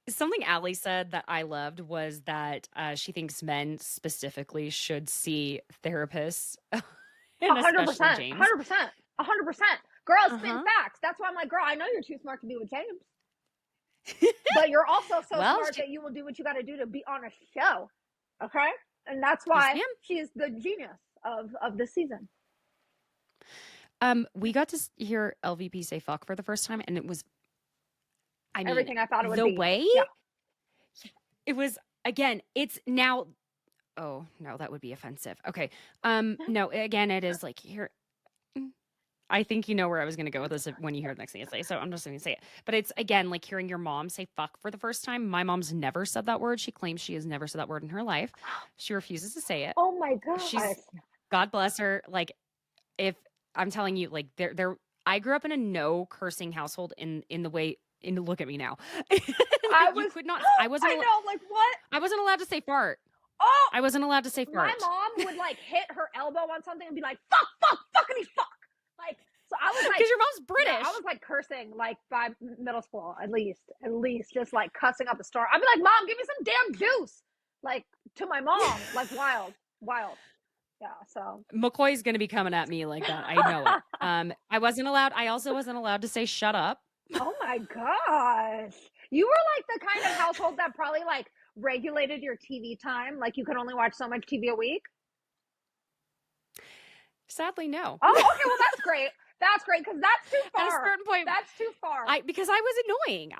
A: Something Allie said that I loved was that she thinks men specifically should see therapists.
B: 100%.
A: James.
B: 100%. 100%. Girl, spin facts. That's why I'm like, girl, I know you're too smart to be with James. But you're also so smart that you will do what you got to do to be on a show. Okay? And that's why she's the genius of the season.
A: We got to hear LVP say fuck for the first time, and it was, I mean,
B: everything I thought it would
A: the
B: be.
A: way it was, again, it's now, oh no, that would be offensive. Okay. No, again, it is like, here, I think you know where I was going to go with this when you hear the next thing I say. So I'm just going to say it. But it's, again, like hearing your mom say fuck for the first time. My mom's never said that word. She claims she has never said that word in her life. She refuses to say it.
B: Oh my gosh.
A: God bless her. Like, if I'm telling you, like, I grew up in a no cursing household in the way, look at me now. I wasn't
B: like what?
A: I wasn't allowed to say fart.
B: Oh,
A: I wasn't allowed to say fart.
B: My mom would like hit her elbow on something and be like, fuck, fuckity fuck. Like, so I was like,
A: because your mom's British.
B: Yeah, I was like cursing like by middle school, at least just like cussing up a storm. I'd be like, Mom, give me some damn juice. Like to my mom, like wild. Yeah, so
A: McCoy's gonna be coming at me like that. I know it. I also wasn't allowed to say shut up.
B: Oh my gosh. You were like the kind of household that probably like regulated your TV time. Like you could only watch so much TV a week.
A: Sadly, no.
B: Oh, okay. Well, that's great. That's great because that's too far.
A: At a certain point,
B: that's too far.
A: Because I was annoying.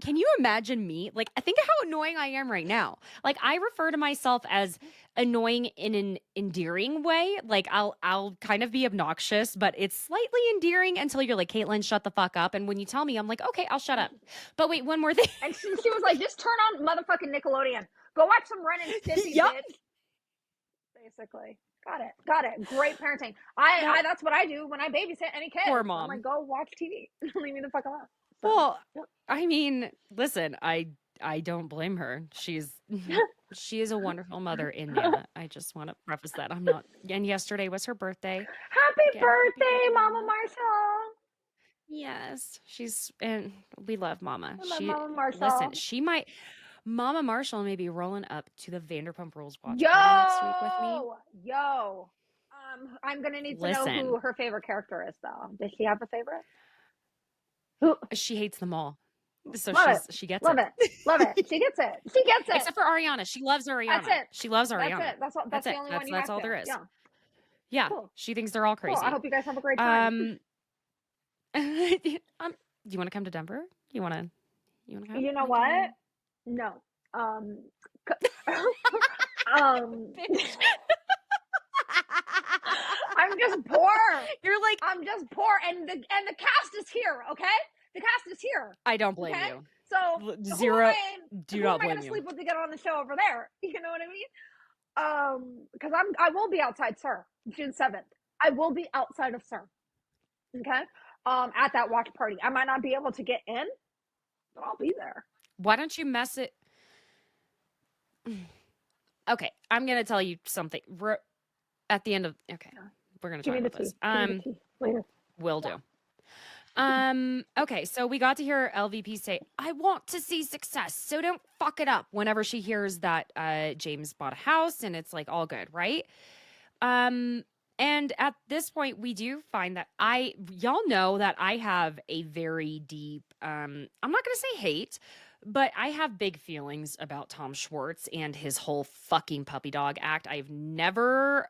A: Can you imagine me? Like, I think how annoying I am right now. Like, I refer to myself as annoying in an endearing way. Like, I'll kind of be obnoxious, but it's slightly endearing until you're like, Caitlin, shut the fuck up. And when you tell me, I'm like, okay, I'll shut up. But wait, one more thing.
B: And she was like, just turn on motherfucking Nickelodeon. Go watch some Ren and Stimpy, bitch. Basically. Got it. Great parenting. I that's what I do when I babysit any kid.
A: Poor mom.
B: I'm like, go watch TV. Leave me the fuck alone.
A: So, well, I mean, listen, I don't blame her. She is a wonderful mother in Nana. I just want to preface that. I'm not. And yesterday was her birthday.
B: Happy birthday, Mama Marshall.
A: Yes, and we love Mama.
B: Mama Marshall.
A: Listen, Mama Marshall may be rolling up to the Vanderpump Rules watch party next week with me.
B: I'm gonna need to know who her favorite character is, though. Does she have a favorite? Who?
A: She hates them all. So she gets
B: Love it. Love it. She gets it. She gets it.
A: Except for Ariana. She loves Ariana.
B: That's it.
A: She loves Ariana.
B: That's it. That's the only one you
A: That's all there is. Yeah.
B: Cool.
A: She thinks they're all crazy.
B: Cool. I hope you guys have a great time.
A: Do you want to come to Denver? You want to come?
B: You know what? No. I I'm just poor.
A: You're like,
B: I'm just poor, and the cast is here. Okay, the cast is here.
A: I don't blame
B: Okay,
A: you.
B: so
A: Zero. Do
B: who am
A: not
B: I
A: blame
B: going to
A: you.
B: sleep with to get on the show over there? You know what I mean? Because I will be outside Sir June 7th. I will be outside of Sir. Okay, at that watch party. I might not be able to get in, but I'll be there.
A: Why don't you mess it? Okay, I'm gonna tell you something. At the end of okay, we're gonna
B: Give
A: talk
B: me the
A: about
B: tea.
A: this.
B: Give me the tea later.
A: Will
B: Yeah.
A: do. Okay, so we got to hear LVP say, I want to see success, so don't fuck it up whenever she hears that James bought a house and it's like all good, right? And at this point we do find that y'all know that I have a very deep I'm not gonna say hate, but I have big feelings about Tom Schwartz and his whole fucking puppy dog act. I've never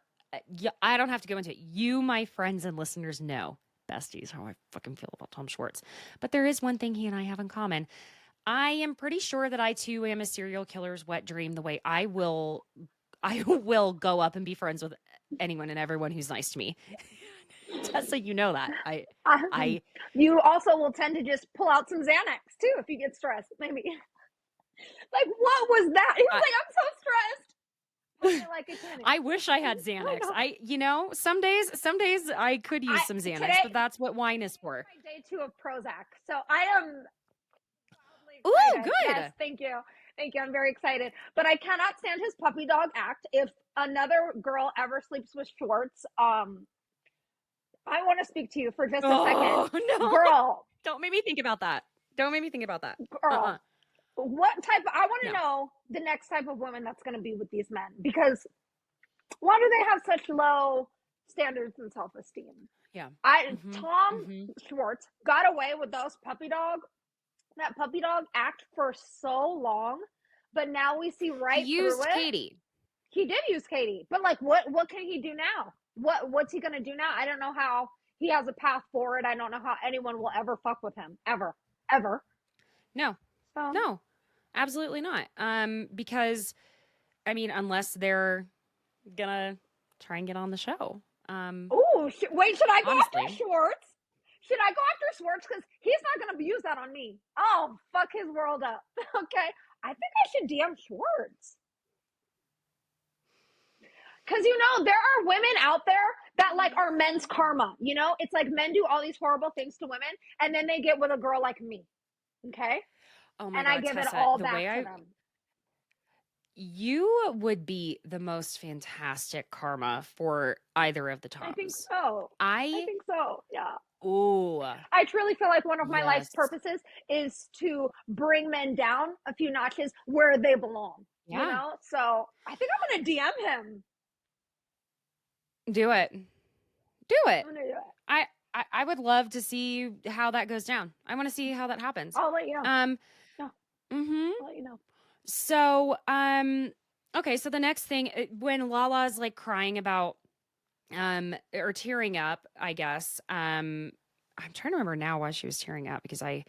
A: I don't have to go into it. You, my friends and listeners, know besties how I fucking feel about Tom Schwartz. But there is one thing he and I have in common. I am pretty sure that I too am a serial killer's wet dream the way I will go up and be friends with anyone and everyone who's nice to me. Tessa, you know that. I
B: You also will tend to just pull out some Xanax too if you get stressed. Maybe. Like, what was that? He was like, I'm so stressed. Like a candy.
A: I wish I had Xanax. Some days I could use some Xanax, but that's what wine is for.
B: My day 2 of Prozac, so I am.
A: Ooh, good.
B: Yes, thank you. Thank you. I'm very excited. But I cannot stand his puppy dog act. If another girl ever sleeps with Schwartz, I want to speak to you for just a second.
A: No.
B: Girl.
A: Don't make me think about that. Don't make me think about that.
B: Girl. What type I want to know the next type of woman that's going to be with these men, because why do they have such low standards and self-esteem?
A: Yeah.
B: Tom Schwartz got away with that puppy dog act for so long, but now we see right through it.
A: Katie.
B: He did use Katie, but like, what can he do now? What's he gonna do now? I don't know how he has a path forward. I don't know how anyone will ever fuck with him ever.
A: No, no, absolutely not. Because I mean, unless they're gonna try and get on the show.
B: Wait, should I go after Schwartz? Should I go after Schwartz? Because he's not going to use that on me. Oh, fuck his world up. Okay. I think I should DM Schwartz. Because, there are women out there that, like, are men's karma. It's like men do all these horrible things to women, and then they get with a girl like me. Okay?
A: Oh my
B: God,
A: I
B: give
A: Tessa,
B: it all back to them.
A: You would be the most fantastic karma for either of the Toms.
B: I think so. I think so. Yeah.
A: Ooh.
B: I truly feel like one of my life's purposes is to bring men down a few notches where they belong. Yeah. So I think I'm going to DM him.
A: Do it.
B: I'm going to do it.
A: I would love to see how that goes down. I want to see how that happens.
B: I'll let you know.
A: Yeah.
B: I'll let you know.
A: So, okay. So the next thing, when Lala's like crying about, or tearing up, I guess, I'm trying to remember now why she was tearing up because I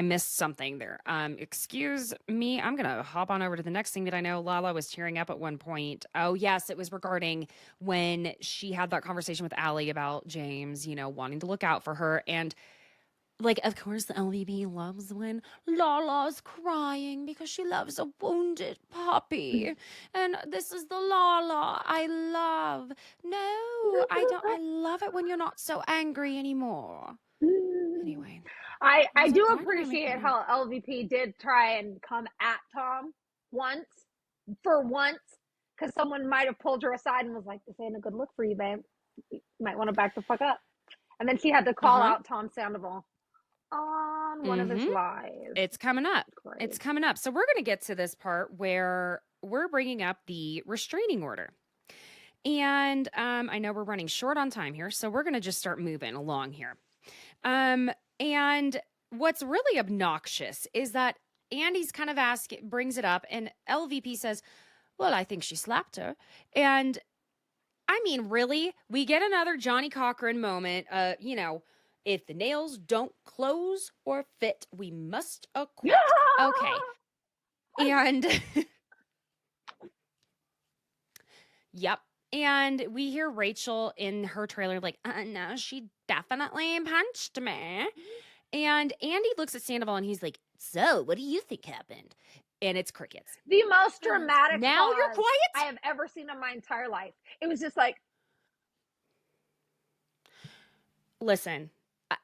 A: missed something there. Excuse me. I'm going to hop on over to the next thing that I know. Lala was tearing up at one point. Oh yes. It was regarding when she had that conversation with Allie about James, wanting to look out for her. And like, of course, the LVP loves when Lala's crying because she loves a wounded puppy. And this is the Lala I love. No, I don't. I love it when you're not so angry anymore. Anyway.
B: I do appreciate how LVP did try and come at Tom once, because someone might have pulled her aside and was like, this ain't a good look for you, babe. You might want to back the fuck up. And then she had to call out Tom Sandoval on one of his lives.
A: It's coming up. Great. It's coming up. So we're going to get to this part where we're bringing up the restraining order. And I know we're running short on time here, so we're going to just start moving along here. And what's really obnoxious is that Andy's kind of brings it up, and LVP says, well, I think she slapped her. And I mean, really? We get another Johnny Cochran moment, if the nails don't close or fit, we must acquit. Okay. And yep. And we hear Rachel in her trailer like, no, she definitely punched me. And Andy looks at Sandoval and he's like, so what do you think happened? And it's crickets.
B: The most dramatic
A: Now you're
B: pause I
A: quiet?
B: have ever seen in my entire life. It was just like,
A: Listen,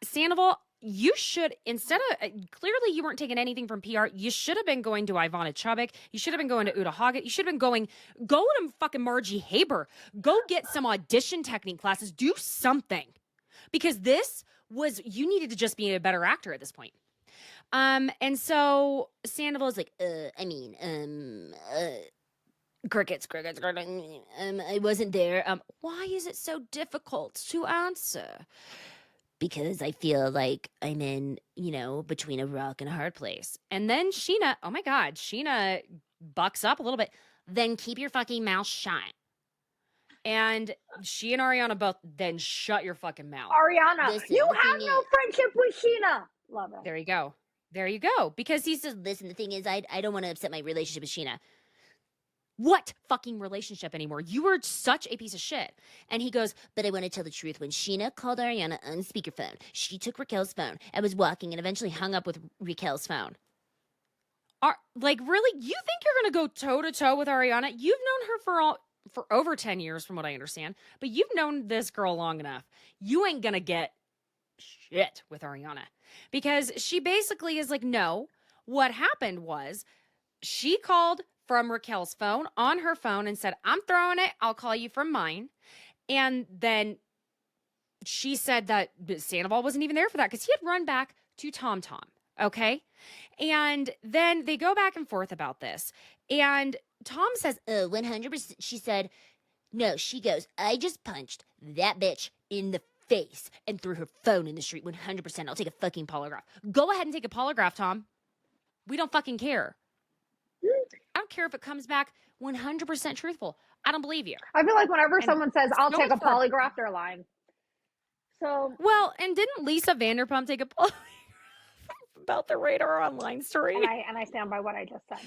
A: Sandoval, you should, instead of, clearly you weren't taking anything from PR. You should have been going to Ivana Chubbuck. You should have been going to Uta Haggett. You should have been go to fucking Margie Haber. Go get some audition technique classes. Do something. Because this was, you needed to just be a better actor at this point. And so Sandoval is like, crickets, I wasn't there. Why is it so difficult to answer? Because I feel like I'm in, between a rock and a hard place. And then Sheena, oh my God, Sheena bucks up a little bit. Then keep your fucking mouth shut. And she and Ariana both, then shut your fucking mouth.
B: Ariana,
C: Listen,
B: you
C: the
B: have
C: thing
B: no
C: is-
B: friendship with Sheena. Love it.
A: There you go. There you go. Because he says,
C: Listen, the thing is, I don't want to upset my relationship with Sheena.
A: what fucking relationship anymore? You were such a piece of shit. And he goes,
C: But I want to tell the truth. When Sheena called Ariana on speakerphone, she took Raquel's phone and was walking and eventually hung up with Raquel's phone.
A: like, really? You think you're going to go toe to toe with Ariana? You've known her for over 10 years, from what I understand. But you've known this girl long enough. You ain't going to get shit with Ariana. Because she basically is like, no. What happened was she called from Raquel's phone on her phone and said, I'm throwing it. I'll call you from mine. And then she said that Sandoval wasn't even there for that because he had run back to Tom Tom. Okay. And then they go back and forth about this. And Tom says,
C: 100%. She said, no, she goes, I just punched that bitch in the face and threw her phone in the street. 100%. I'll take a fucking polygraph.
A: go ahead and take a polygraph, Tom. We don't fucking care. I don't care if it comes back 100% truthful. I don't believe you.
B: I feel like whenever
A: And
B: someone says, I'll take a
A: for-
B: polygraph, they're lying. So,
A: Well, and didn't Lisa Vanderpump take a polygraph about the Radar Online story?
B: and I stand by what I just said.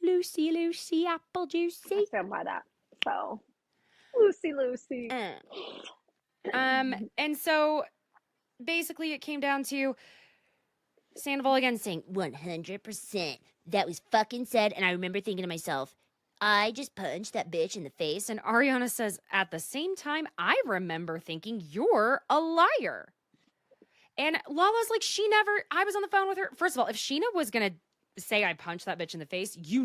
A: Lucy, apple
B: I
A: juicy.
B: stand by that. So, Lucy.
A: And so basically it came down to Sandoval again saying,
C: 100%. That was fucking said. And I remember thinking to myself, I just punched that bitch in the face.
A: and Ariana says, at the same time, I remember thinking you're a liar. And Lala's like, I was on the phone with her. First of all, if Sheena was going to say I punched that bitch in the face, she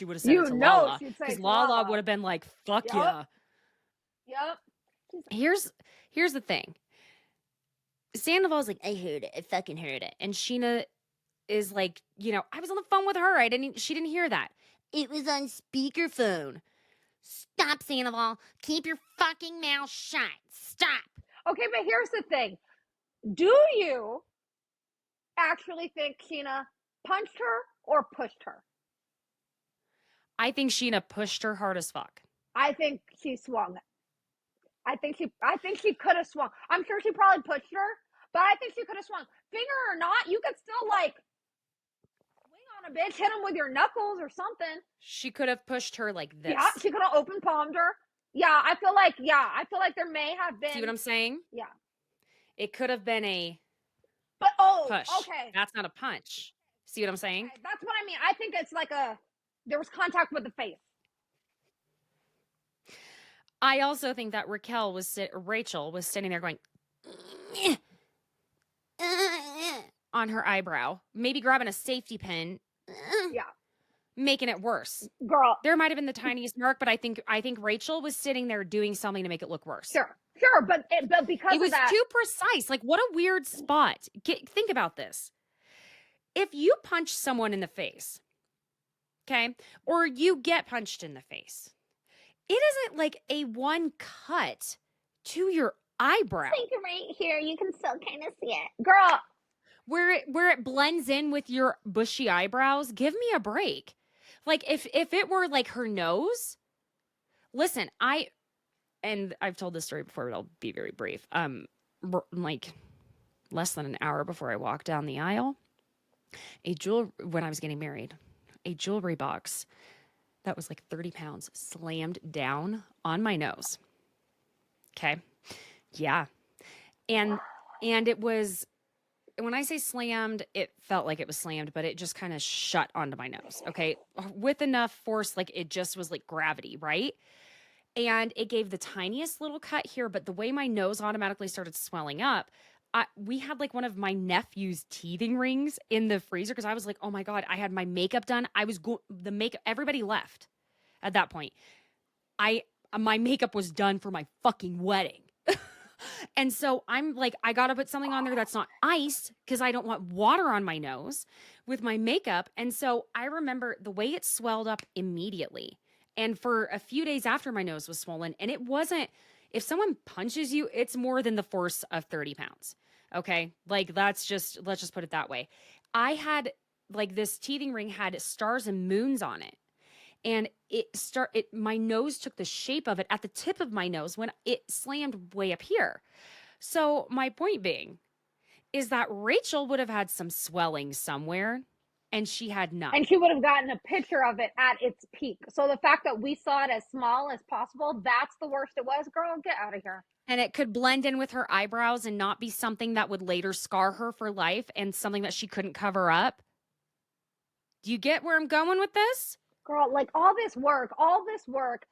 A: would have said it to Lala.
B: she'd say
A: Because
B: it to
A: Lala would have been like, fuck
B: Yup.
A: yeah.
B: Yep.
A: Here's the thing. Sandoval's like,
C: I heard it. I fucking heard it.
A: and Sheena is like, I was on the phone with her. She didn't hear that.
C: It was on speakerphone. Stop, Sandoval. Keep your fucking mouth shut. Stop.
B: Okay, but here's the thing. Do you actually think Sheena punched her or pushed her?
A: I think Sheena pushed her hard as fuck.
B: I think she swung. I think she could have swung. I'm sure she probably pushed her, but I think she could have swung. Finger or not, you could still like swing on a bitch, hit him with your knuckles or something.
A: She could have pushed her like this.
B: Yeah, she could have open palmed her. I feel like there may have been.
A: See what I'm saying?
B: Yeah.
A: It could have been a
B: But
A: push.
B: okay.
A: That's not a punch. See what I'm saying?
B: Okay, that's what I mean. I think it's like there was contact with the face.
A: I also think that Rachel was standing there going on her eyebrow, maybe grabbing a safety pin,
B: Yeah.
A: making it worse.
B: Girl.
A: There might have been the tiniest mark, but I think Rachel was sitting there doing something to make it look worse.
B: Sure, but because
A: It was
B: of that,
A: too precise. Like, what a weird spot. Think about this. If you punch someone in the face, okay, or you get punched in the face, it isn't like a one cut to your eyebrow
C: Like right here, you can still kind of see it.
B: girl.
A: where it blends in with your bushy eyebrows. Give me a break. Like if it were like her nose. Listen, I've told this story before, but I'll be very brief. Like less than an hour before I walked down the aisle, when I was getting married, a jewelry box that was like 30 pounds slammed down on my nose. Okay. Yeah. And it was, when I say slammed, it felt like it was slammed, but it just kind of shut onto my nose. Okay. With enough force, like it just was like gravity, right? And it gave the tiniest little cut here, but the way my nose automatically started swelling up, we had like one of my nephew's teething rings in the freezer because I was like, oh my God, I had my makeup done. I was the makeup, everybody left at that point. My makeup was done for my fucking wedding. And so I'm like, I got to put something on there that's not ice because I don't want water on my nose with my makeup. And so I remember the way it swelled up immediately. And for a few days after, my nose was swollen. And it wasn't, if someone punches you, it's more than the force of 30 pounds. Okay. Like let's just put it that way. I had like this teething ring had stars and moons on it. And my nose took the shape of it at the tip of my nose when it slammed way up here. So my point being is that Rachel would have had some swelling somewhere and she had none.
B: And she would have gotten a picture of it at its peak. So the fact that we saw it as small as possible, that's the worst it was. Girl, get out of here.
A: And it could blend in with her eyebrows and not be something that would later scar her for life and something that she couldn't cover up. Do you get where I'm going with this?
B: Girl, like all this work.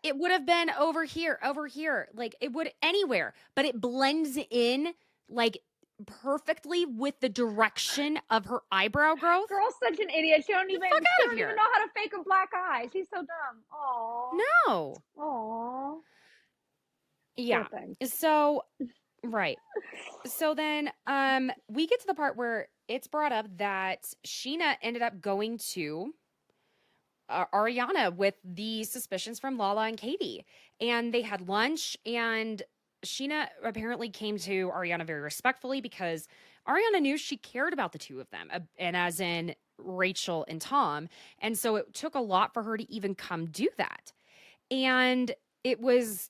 A: It would have been over here, like it would anywhere, but it blends in like perfectly with the direction of her eyebrow growth.
B: Girl's such an idiot. She don't even know how to fake a black eye. She's so dumb. Oh
A: no.
B: Oh
A: yeah. So right. So then we get to the part where it's brought up that Sheena ended up going to Ariana with the suspicions from Lala and Katie. And they had lunch, and Sheena apparently came to Ariana very respectfully because Ariana knew she cared about the two of them, and as in Rachel and Tom. And so it took a lot for her to even come do that. And it was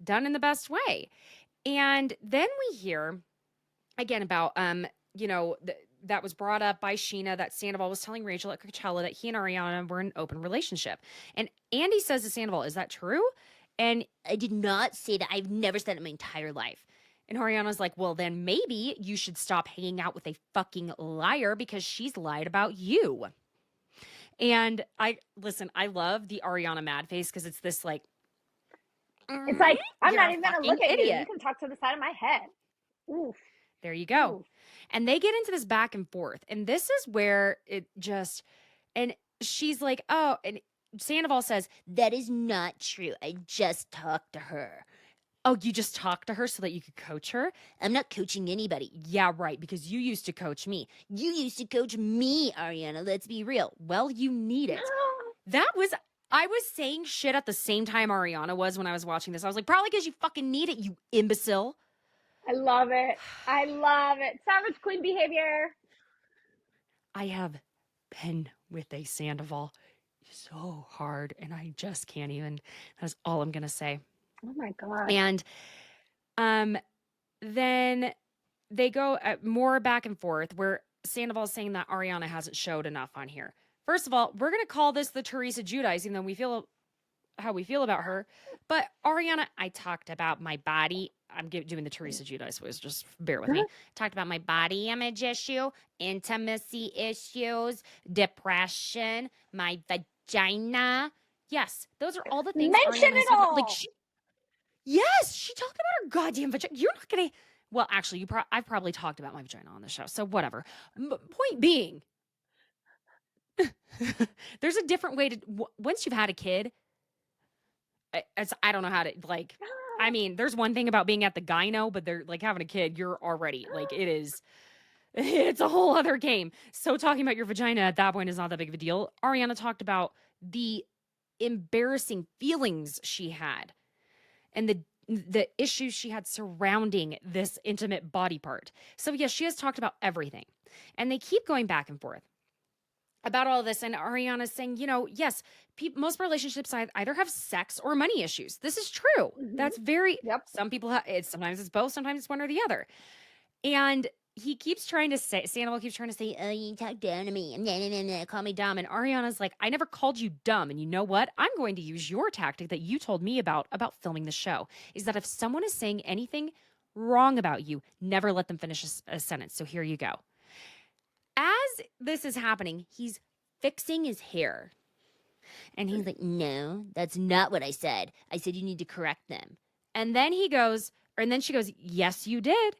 A: done in the best way. And then we hear again about, that was brought up by Sheena that Sandoval was telling Rachel at Coachella that he and Ariana were in an open relationship. And Andy says to Sandoval, is that true? And
C: I did not say that. I've never said it in my entire life.
A: And Ariana's like, well, then maybe you should stop hanging out with a fucking liar because she's lied about you. And I love the Ariana mad face because it's this like,
B: it's like, I'm not even going to look at you. You can talk to the side of my head. Oof.
A: There you go.
B: Oof.
A: And they get into this back and forth. And this is where it just, and she's like, oh, and Sandoval says,
C: that is not true. I just talked to her.
A: Oh, you just talked to her so that you could coach her?
C: I'm not coaching anybody.
A: Yeah, right, because you used to coach me.
C: You used to coach me, Ariana. Let's be real.
A: Well, you need it. I was saying shit at the same time Ariana was when I was watching this. I was like, probably because you fucking need it, you imbecile.
B: I love it. Savage queen behavior.
A: I have been with a Sandoval so hard, and I just can't even. That's all I'm going to say.
B: Oh, my God.
A: And then they go more back and forth where Sandoval is saying that Ariana hasn't showed enough on here. First of all, we're going to call this the Teresa Giudice, even though we feel how we feel about her. But Ariana, I talked about my body. I'm doing the Teresa Giudice voice. Just bear with me. Talked about my body image issue, intimacy issues, depression, my vagina. Yes, those are all the things.
B: Mention it all.
A: Like yes, she talked about her goddamn vagina. You're not gonna. Well, actually, I've probably talked about my vagina on the show, so whatever. Point being, there's a different way to. Once you've had a kid, I don't know how to like. I mean, there's one thing about being at the gyno, but they're like having a kid. You're already like it's a whole other game. So talking about your vagina at that point is not that big of a deal. Ariana talked about the embarrassing feelings she had and the issues she had surrounding this intimate body part. So yes, she has talked about everything. And they keep going back and forth about all of this. And Ariana's saying, yes, most relationships either have sex or money issues. This is true.
B: Mm-hmm.
A: That's very,
B: yep.
A: Some people have, sometimes it's both, sometimes it's one or the other. And he keeps trying to say, Sandoval keeps trying to say,
C: Oh, you talk down to me. Nah, nah, nah, nah.
A: call me dumb. And Ariana's like, I never called you dumb. And you know what? I'm going to use your tactic that you told me about filming the show, is that if someone is saying anything wrong about you, never let them finish a sentence. So here you go. As this is happening, he's fixing his hair.
C: And he's like, no, that's not what I said. I said you need to correct them.
A: And then she goes, yes, you did.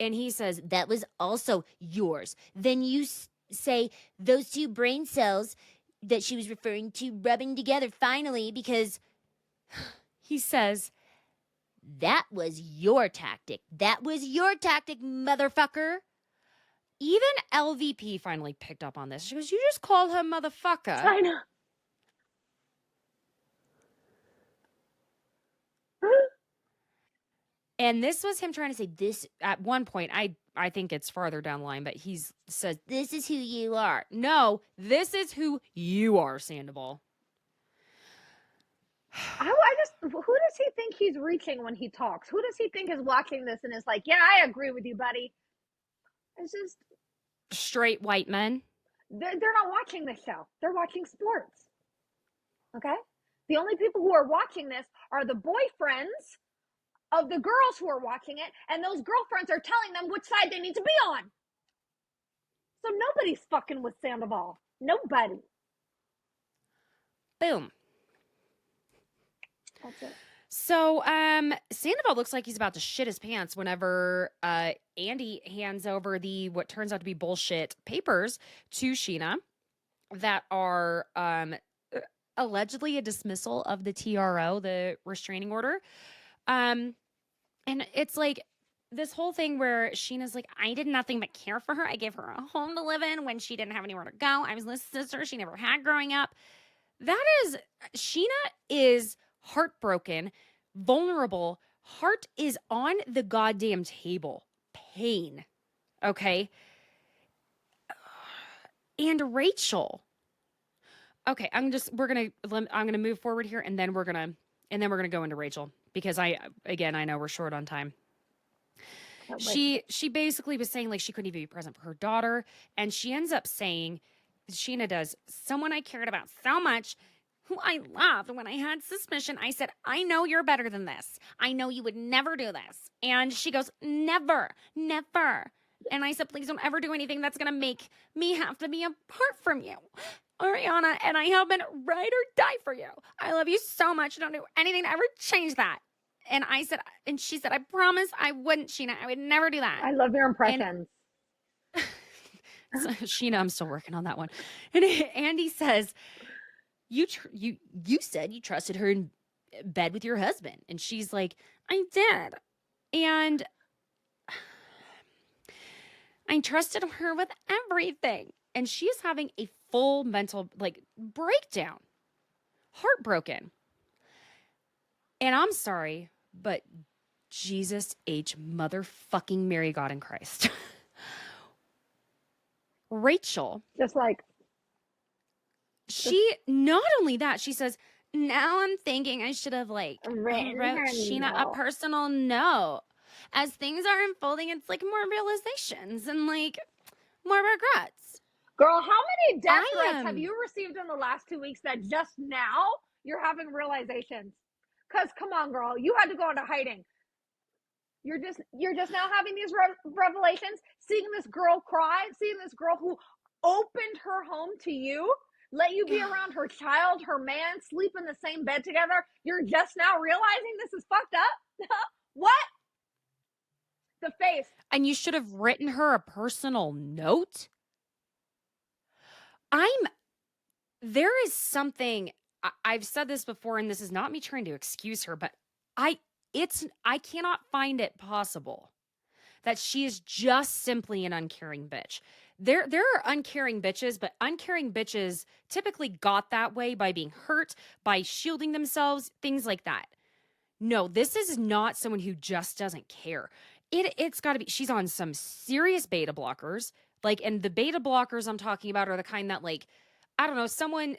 C: And he says, that was also yours. Then you say those two brain cells that she was referring to rubbing together finally because
A: he says,
C: that was your tactic. That was your tactic, motherfucker.
A: Even LVP finally picked up on this. She goes, you just called her motherfucker.
B: I know.
A: And this was him trying to say this at one point. I think it's farther down the line, but he's said,
C: this is who you are.
A: No, this is who you are, Sandoval.
B: Who does he think he's reaching when he talks? Who does he think is watching this and is like, yeah, I agree with you, buddy? It's just
A: straight white men.
B: They're not watching this show. They're watching sports. Okay? The only people who are watching this are the boyfriends of the girls who are watching it, and those girlfriends are telling them which side they need to be on. So nobody's fucking with Sandoval. Nobody.
A: Boom.
B: That's it.
A: So Sandoval looks like he's about to shit his pants whenever Andy hands over what turns out to be bullshit papers to Sheena that are allegedly a dismissal of the TRO, the restraining order. And it's like this whole thing where Sheena's like, I did nothing but care for her. I gave her a home to live in when she didn't have anywhere to go. I was Liz's sister she never had growing up. Sheena is heartbroken, vulnerable. Heart is on the goddamn table. Pain. Okay? And Rachel. Okay, I'm gonna move forward here, and then we're gonna go into Rachel, because I know we're short on time. She basically was saying like she couldn't even be present for her daughter, and she ends up saying, Sheena does, someone I cared about so much, who I loved, when I had suspicion, I said, I know you're better than this. I know you would never do this. And she goes, never, never. And I said, please don't ever do anything that's going to make me have to be apart from you, Ariana, and I have been ride or die for you. I love you so much. Don't do anything to ever change that. And she said, I promise I wouldn't, Sheena. I would never do that.
B: I love your impressions.
A: So, Sheena, I'm still working on that one. And Andy says, you said you trusted her in bed with your husband. And she's like, I did. And I trusted her with everything. And she is having a full mental breakdown. Heartbroken. And I'm sorry, but Jesus H. motherfucking Mary God in Christ. Rachel.
B: Just like.
A: Not only that, she says, now I'm thinking I should have wrote Sheena a personal note. As things are unfolding, it's like more realizations and like more regrets.
B: Girl, how many death threats have you received in the last 2 weeks that just now you're having realizations? Because come on, girl, you had to go into hiding. You're just now having these revelations, seeing this girl cry, seeing this girl who opened her home to you, let you be around her child, her man, sleep in the same bed together. You're just now realizing this is fucked up? What? The face.
A: And you should have written her a personal note? There is something, I've said this before, and this is not me trying to excuse her, but I cannot find it possible that she is just simply an uncaring bitch. There are uncaring bitches, but uncaring bitches typically got that way by being hurt, by shielding themselves, things like that. No, this is not someone who just doesn't care. It's got to be, she's on some serious beta blockers, and the beta blockers I'm talking about are the kind that, I don't know, someone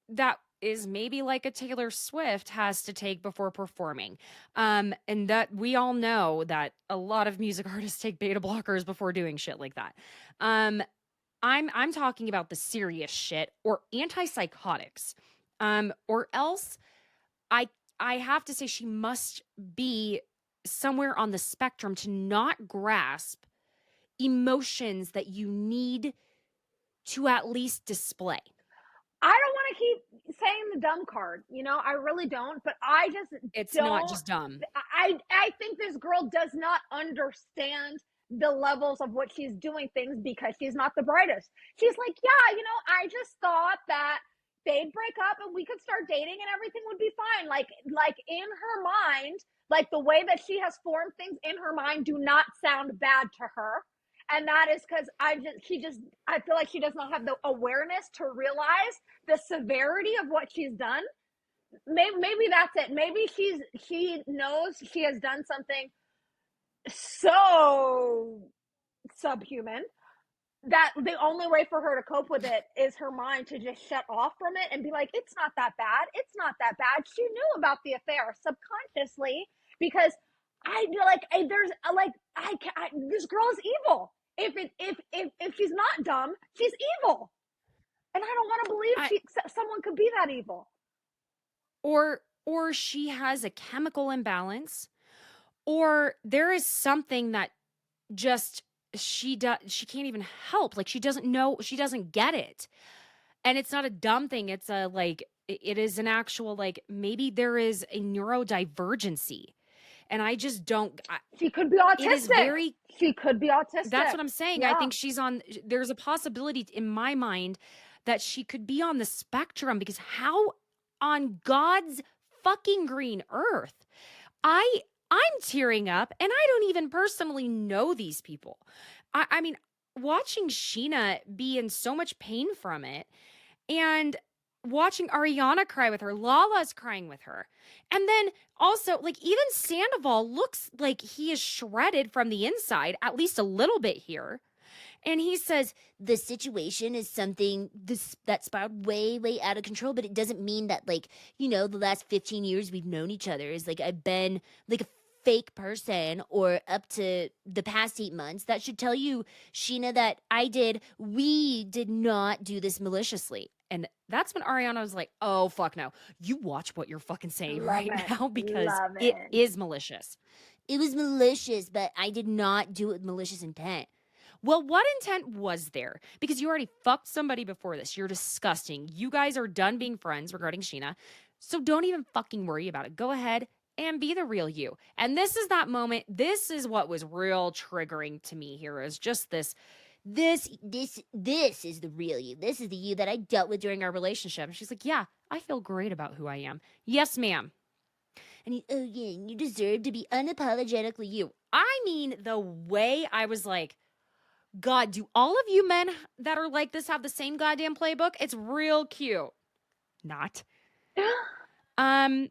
A: that is maybe like a Taylor Swift has to take before performing. And that we all know that a lot of music artists take beta blockers before doing shit like that. Um, I'm talking about the serious shit or antipsychotics. Or else I I have to say she must be somewhere on the spectrum to not grasp emotions that you need to at least display.
B: I don't want to keep saying the dumb card, I really don't, but I just
A: It's
B: don't.
A: not just dumb.
B: I think this girl does not understand the levels of what she's doing things because she's not the brightest. She's like, yeah, I just thought that they'd break up and we could start dating and everything would be fine. Like in her mind, like the way that she has formed things in her mind do not sound bad to her. And that is because I feel like she does not have the awareness to realize the severity of what she's done. Maybe that's it. Maybe she knows she has done something so subhuman that the only way for her to cope with it is her mind to just shut off from it and be like, it's not that bad. It's not that bad. She knew about the affair subconsciously because this girl is evil. If she's not dumb, she's evil. And I don't want to believe someone could be that evil.
A: Or she has a chemical imbalance, or there is something that just she can't even help. Like she doesn't know, she doesn't get it. And it's not a dumb thing. It's a it is an actual maybe there is a neurodivergency. And I just don't.
B: She could be autistic.
A: It is very.
B: She could be autistic.
A: That's what I'm saying.
B: Yeah.
A: I think there's a possibility in my mind that she could be on the spectrum, because how on God's fucking green earth, I'm tearing up, and I don't even personally know these people. I mean, watching Sheena be in so much pain from it, and watching Ariana cry with her, Lala's crying with her. And then also, even Sandoval looks like he is shredded from the inside, at least a little bit here. And he says,
C: the situation is something that spiraled way, way out of control, but it doesn't mean that, the last 15 years we've known each other is I've been a fake person, or up to the past 8 months. That should tell you, Sheena, that we did not do this maliciously. And that's when Ariana was like, oh, fuck no. You watch what you're fucking saying now, because it is malicious. It was malicious, but I did not do it with malicious intent.
A: Well, what intent was there? Because you already fucked somebody before this. You're disgusting. You guys are done being friends regarding Sheena. So don't even fucking worry about it. Go ahead and be the real you. And this is that moment. This is what was real triggering to me here, is just this is the real you. This is the you that I dealt with during our relationship. And she's like, yeah, I feel great about who I am. Yes, ma'am.
C: And oh yeah, you deserve to be unapologetically you.
A: I mean, the way I was like, God, do all of you men that are like this have the same goddamn playbook? It's real cute. Not. And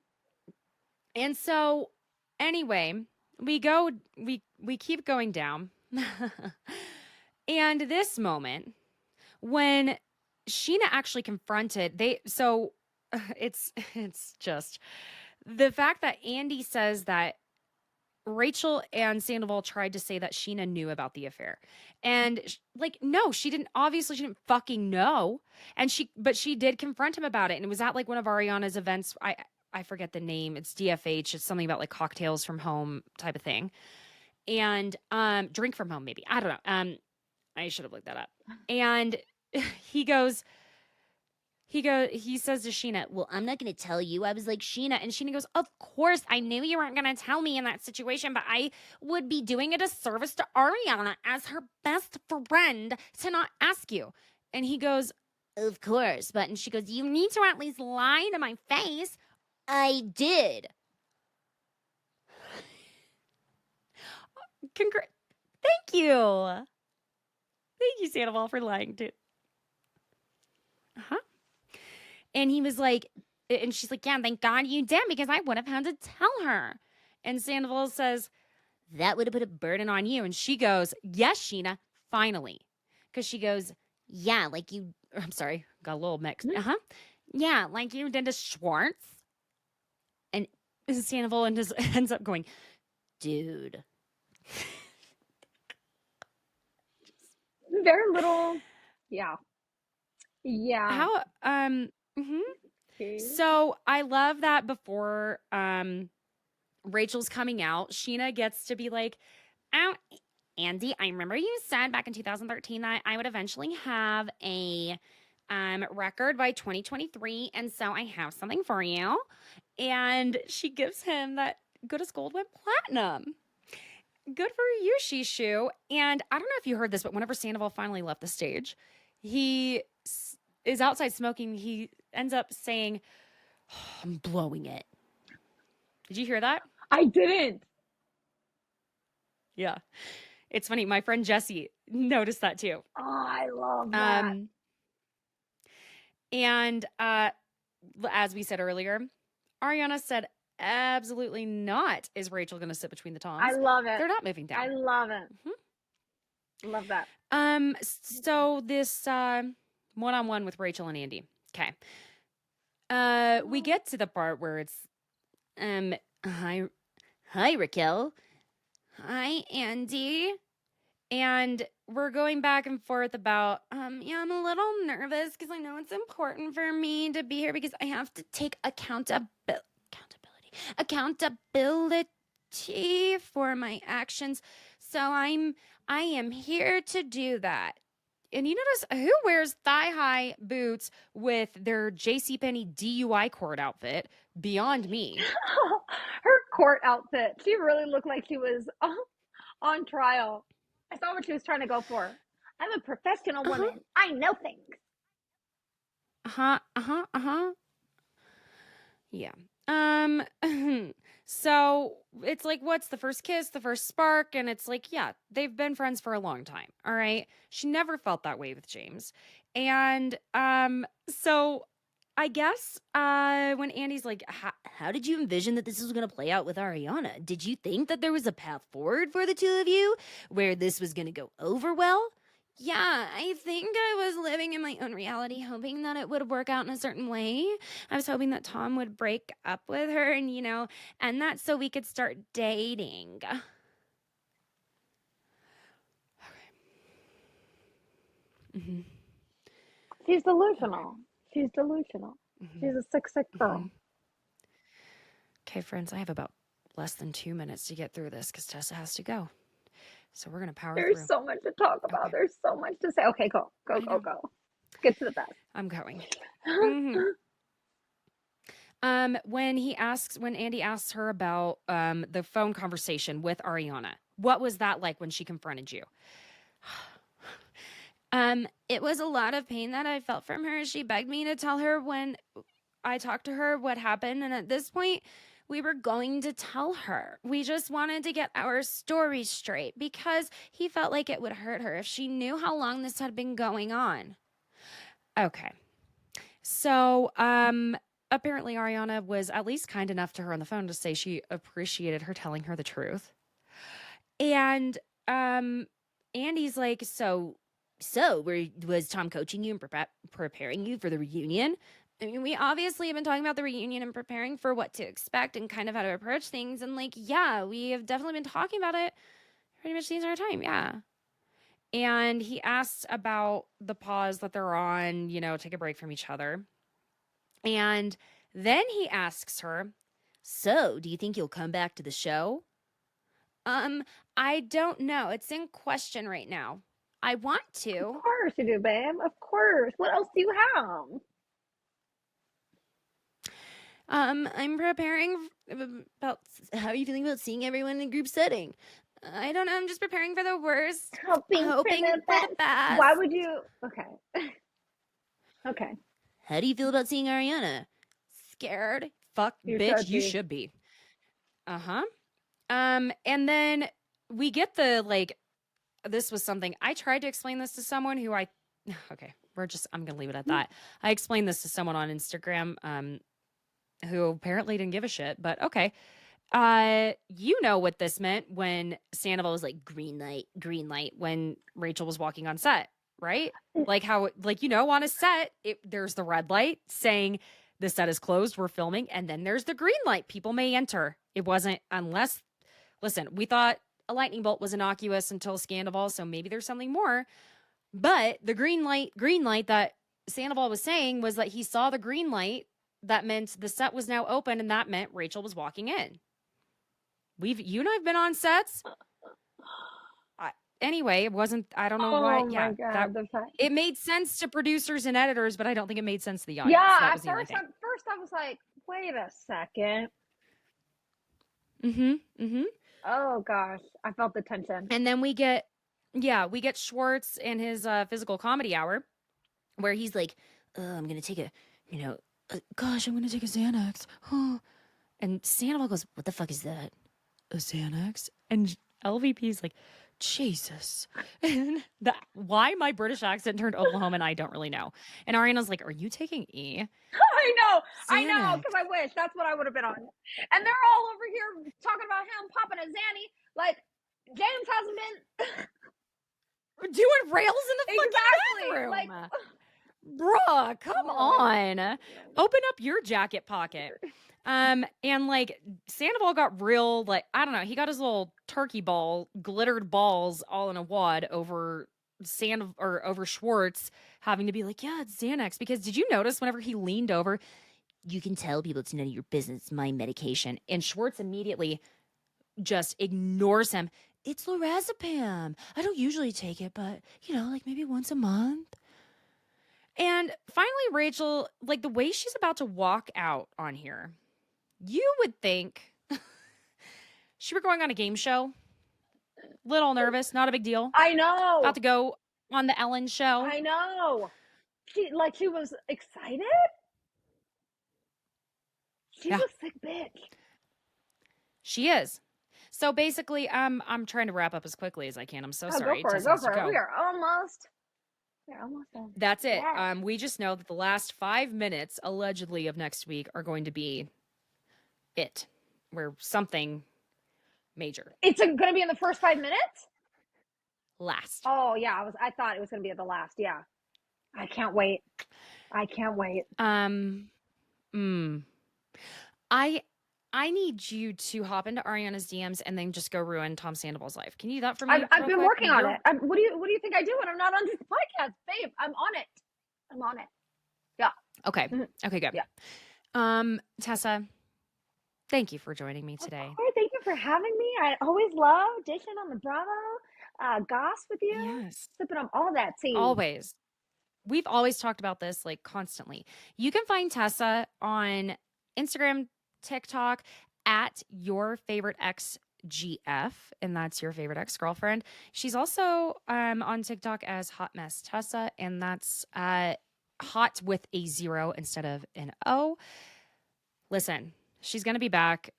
A: so anyway, we keep going down. And this moment when Sheena actually confronted, it's just the fact that Andy says that Rachel and Sandoval tried to say that Sheena knew about the affair. And no, she didn't. Obviously, she didn't fucking know. But she did confront him about it. And it was at one of Ariana's events. I forget the name. It's DFH. It's something about cocktails from home type of thing. And drink from home, maybe. I don't know. I should have looked that up. And he says to Sheena,
C: well, I'm not going to tell you. I was like, Sheena.
A: And Sheena goes, of course, I knew you weren't going to tell me in that situation, but I would be doing a disservice to Ariana as her best friend to not ask you. And he goes,
C: of course.
A: But, and she goes, you need to at least lie to my face.
C: I did.
A: Thank you. Thank you, Sandoval, for lying too. Uh-huh. And he was like, and she's like, yeah, thank God you did, because I would have had to tell her. And Sandoval says, that would have put a burden on you. And she goes, yes, Sheena, finally. Because she goes, yeah, I'm sorry, got a little mixed. Yeah, like you did to Schwartz. And Sandoval ends up going, dude.
B: Very little. Yeah. Yeah.
A: How mhm.
B: Okay.
A: So I love that before Rachel's coming out, Sheena gets to be like, oh, Andy, I remember you said back in 2013 that I would eventually have a record by 2023, and so I have something for you. And she gives him that Good as Gold went platinum. Good for you, Shishu. And I don't know if you heard this, but whenever Sandoval finally left the stage, he is outside smoking. He ends up saying, oh, I'm blowing it. Did you hear that?
B: I didn't.
A: Yeah. It's funny. My friend Jessie noticed that too.
B: Oh, I love that.
A: And as we said earlier, Ariana said, absolutely not is Rachel going to sit between the Toms.
B: I love it.
A: They're not moving down.
B: I love it. Love that.
A: So this one-on-one with Rachel and Andy. Okay. We get to the part where it's hi Raquel. Hi Andy. And we're going back and forth about yeah, I'm a little nervous because I know it's important for me to be here because I have to take accountability for my actions. So I am here to do that. And you notice who wears thigh-high boots with their JCPenney DUI court outfit beyond me?
B: Her court outfit. She really looked like she was on trial. I saw what she was trying to go for. I'm a professional woman. I know things.
A: Yeah. So it's like, what's the first kiss, the first spark? And it's like, yeah, they've been friends for a long time. All right. She never felt that way with James. And so I guess when Andy's like,
C: How did you envision that this was going to play out with Ariana? Did you think that there was a path forward for the two of you where this was going to go over well?
A: Yeah, I think I was living in my own reality, hoping that it would work out in a certain way. I was hoping that Tom would break up with her and, and that so we could start dating. Okay. Mm-hmm.
B: She's delusional. She's delusional.
A: Mm-hmm.
B: She's a sick girl.
A: Mm-hmm. Okay, friends, I have about less than 2 minutes to get through this because Tessa has to go. So we're going to power through.
B: There's so much to talk about. Okay. There's so much to say. Okay, go. Get to the best.
A: I'm going. When Andy asks her about the phone conversation with Ariana, what was that like when she confronted you? It was a lot of pain that I felt from her. She begged me to tell her when I talked to her what happened, and at this point, we were going to tell her. We just wanted to get our story straight because he felt like it would hurt her if she knew how long this had been going on. Okay. So, apparently Ariana was at least kind enough to her on the phone to say she appreciated her telling her the truth. And, Andy's like, so was Tom coaching you and preparing you for the reunion? I mean, we obviously have been talking about the reunion and preparing for what to expect and kind of how to approach things. And yeah, we have definitely been talking about it pretty much the entire time. Yeah. And he asks about the pause that they're on, take a break from each other. And then he asks her,
C: so do you think you'll come back to the show?
A: I don't know. It's in question right now. I want to.
B: Of course you do, babe. Of course. What else do you have?
A: I'm preparing about how are you feeling about seeing everyone in a group setting. I don't know. I'm just preparing for the worst, hoping for the best.
B: Why would you? Okay. Okay.
C: How do you feel about seeing Ariana?
A: Scared. Fuck, bitch. You should be. And then we get the this was something I tried to explain this to someone who okay, I'm gonna leave it at that. I explained this to someone on Instagram, who apparently didn't give a shit, but okay. You know what this meant when Sandoval was like green light when Rachel was walking on set. right? Like how, like, on a set, there's the red light saying the set is closed, we're filming, and then there's the green light. People may enter. It wasn't unless, listen, we thought a lightning bolt was innocuous until Scandival, so maybe there's something more. But the green light that Sandoval was saying was that he saw the green light. That meant the set was now open, and that meant Rachel was walking in. You and I have been on sets. Anyway, it wasn't, I don't know why.
B: Oh
A: Yeah,
B: my God.
A: it made sense to producers and editors, but I don't think it made sense to the audience.
B: Yeah,
A: That
B: at
A: was the only
B: first,
A: thing.
B: I was like, wait a second.
A: Mm-hmm.
B: Oh gosh, I felt the tension.
A: And then we get Schwartz in his physical comedy hour, where he's like, I'm gonna take gosh, I'm gonna take a Xanax. Huh. And Sandoval goes, what the fuck is that? A Xanax? And LVP's like, Jesus. And why my British accent turned Oklahoman, I don't really know. And Ariana's like, are you taking E?
B: I know, because I wish that's what I would have been on. And they're all over here talking about him popping a Xanny. Like, James hasn't been
A: doing rails in the
B: exactly
A: fucking bathroom.
B: like,
A: bruh, come on. Open up your jacket pocket. And like Sandoval got real, like, I don't know, he got his little turkey ball, glittered balls all in a wad over over Schwartz having to be like, yeah, it's Xanax. Because did you notice whenever he leaned over,
C: You can tell people it's none of your business. It's my medication.
A: and Schwartz immediately just ignores him. It's lorazepam. I don't usually take it, but like maybe once a month. And finally, Rachel, like the way she's about to walk out on here, you would think she were going on a game show. Little nervous, not a big deal.
B: I know.
A: About to go on the Ellen show.
B: I know. She was excited. She's a sick bitch.
A: She is. So basically, I'm trying to wrap up as quickly as I can. I'm so sorry.
B: Go for it. We are almost done.
A: That's it.
B: Yeah.
A: We just know that the last 5 minutes, allegedly, of next week are going to be it. Where something major.
B: It's going to be in the first 5 minutes?
A: Last.
B: Oh, yeah. I thought it was going to be at the last. Yeah. I can't wait.
A: I need you to hop into Ariana's DMs and then just go ruin Tom Sandoval's life. Can you do that for me?
B: I've been working on it. What do you think I do when I'm not on this podcast, babe? I'm on it. Yeah.
A: Okay. Okay, good.
B: Yeah.
A: Tessa, thank you for joining me today.
B: Oh, thank you for having me. I always love dishing on the Bravo, goss with you.
A: Yes.
B: Sipping on all that tea.
A: Always. We've always talked about this like constantly. You can find Tessa on Instagram, TikTok at your favorite XGF, and that's your favorite ex-girlfriend. She's also on TikTok as Hot Mess Tessa, and that's hot with a 0 instead of an O. Listen, she's gonna be back.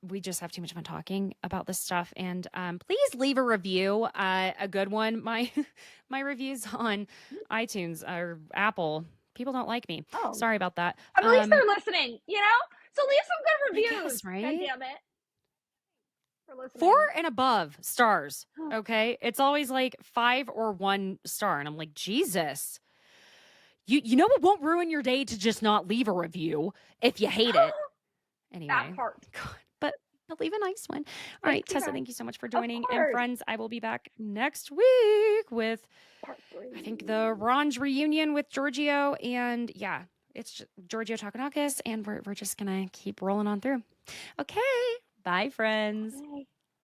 A: We just have too much fun talking about this stuff, and please leave a review, a good one. My reviews on iTunes or Apple, people don't like me.
B: Oh.
A: Sorry about that.
B: At least they're listening, So leave some good reviews.
A: I guess, right?
B: God damn it. For listening.
A: 4 and above stars. Okay, it's always like 5 or 1 star, and I'm like, Jesus. You know it won't ruin your day to just not leave a review if you hate it. Anyway,
B: That part.
A: God, but leave a nice one. All right, Tessa, thank you so much for joining. And friends, I will be back next week with, I think, the Ron's reunion with Giorgio. And yeah, it's just Giorgio Takanakis, and we're just going to keep rolling on through. Okay, bye, friends.
B: Bye.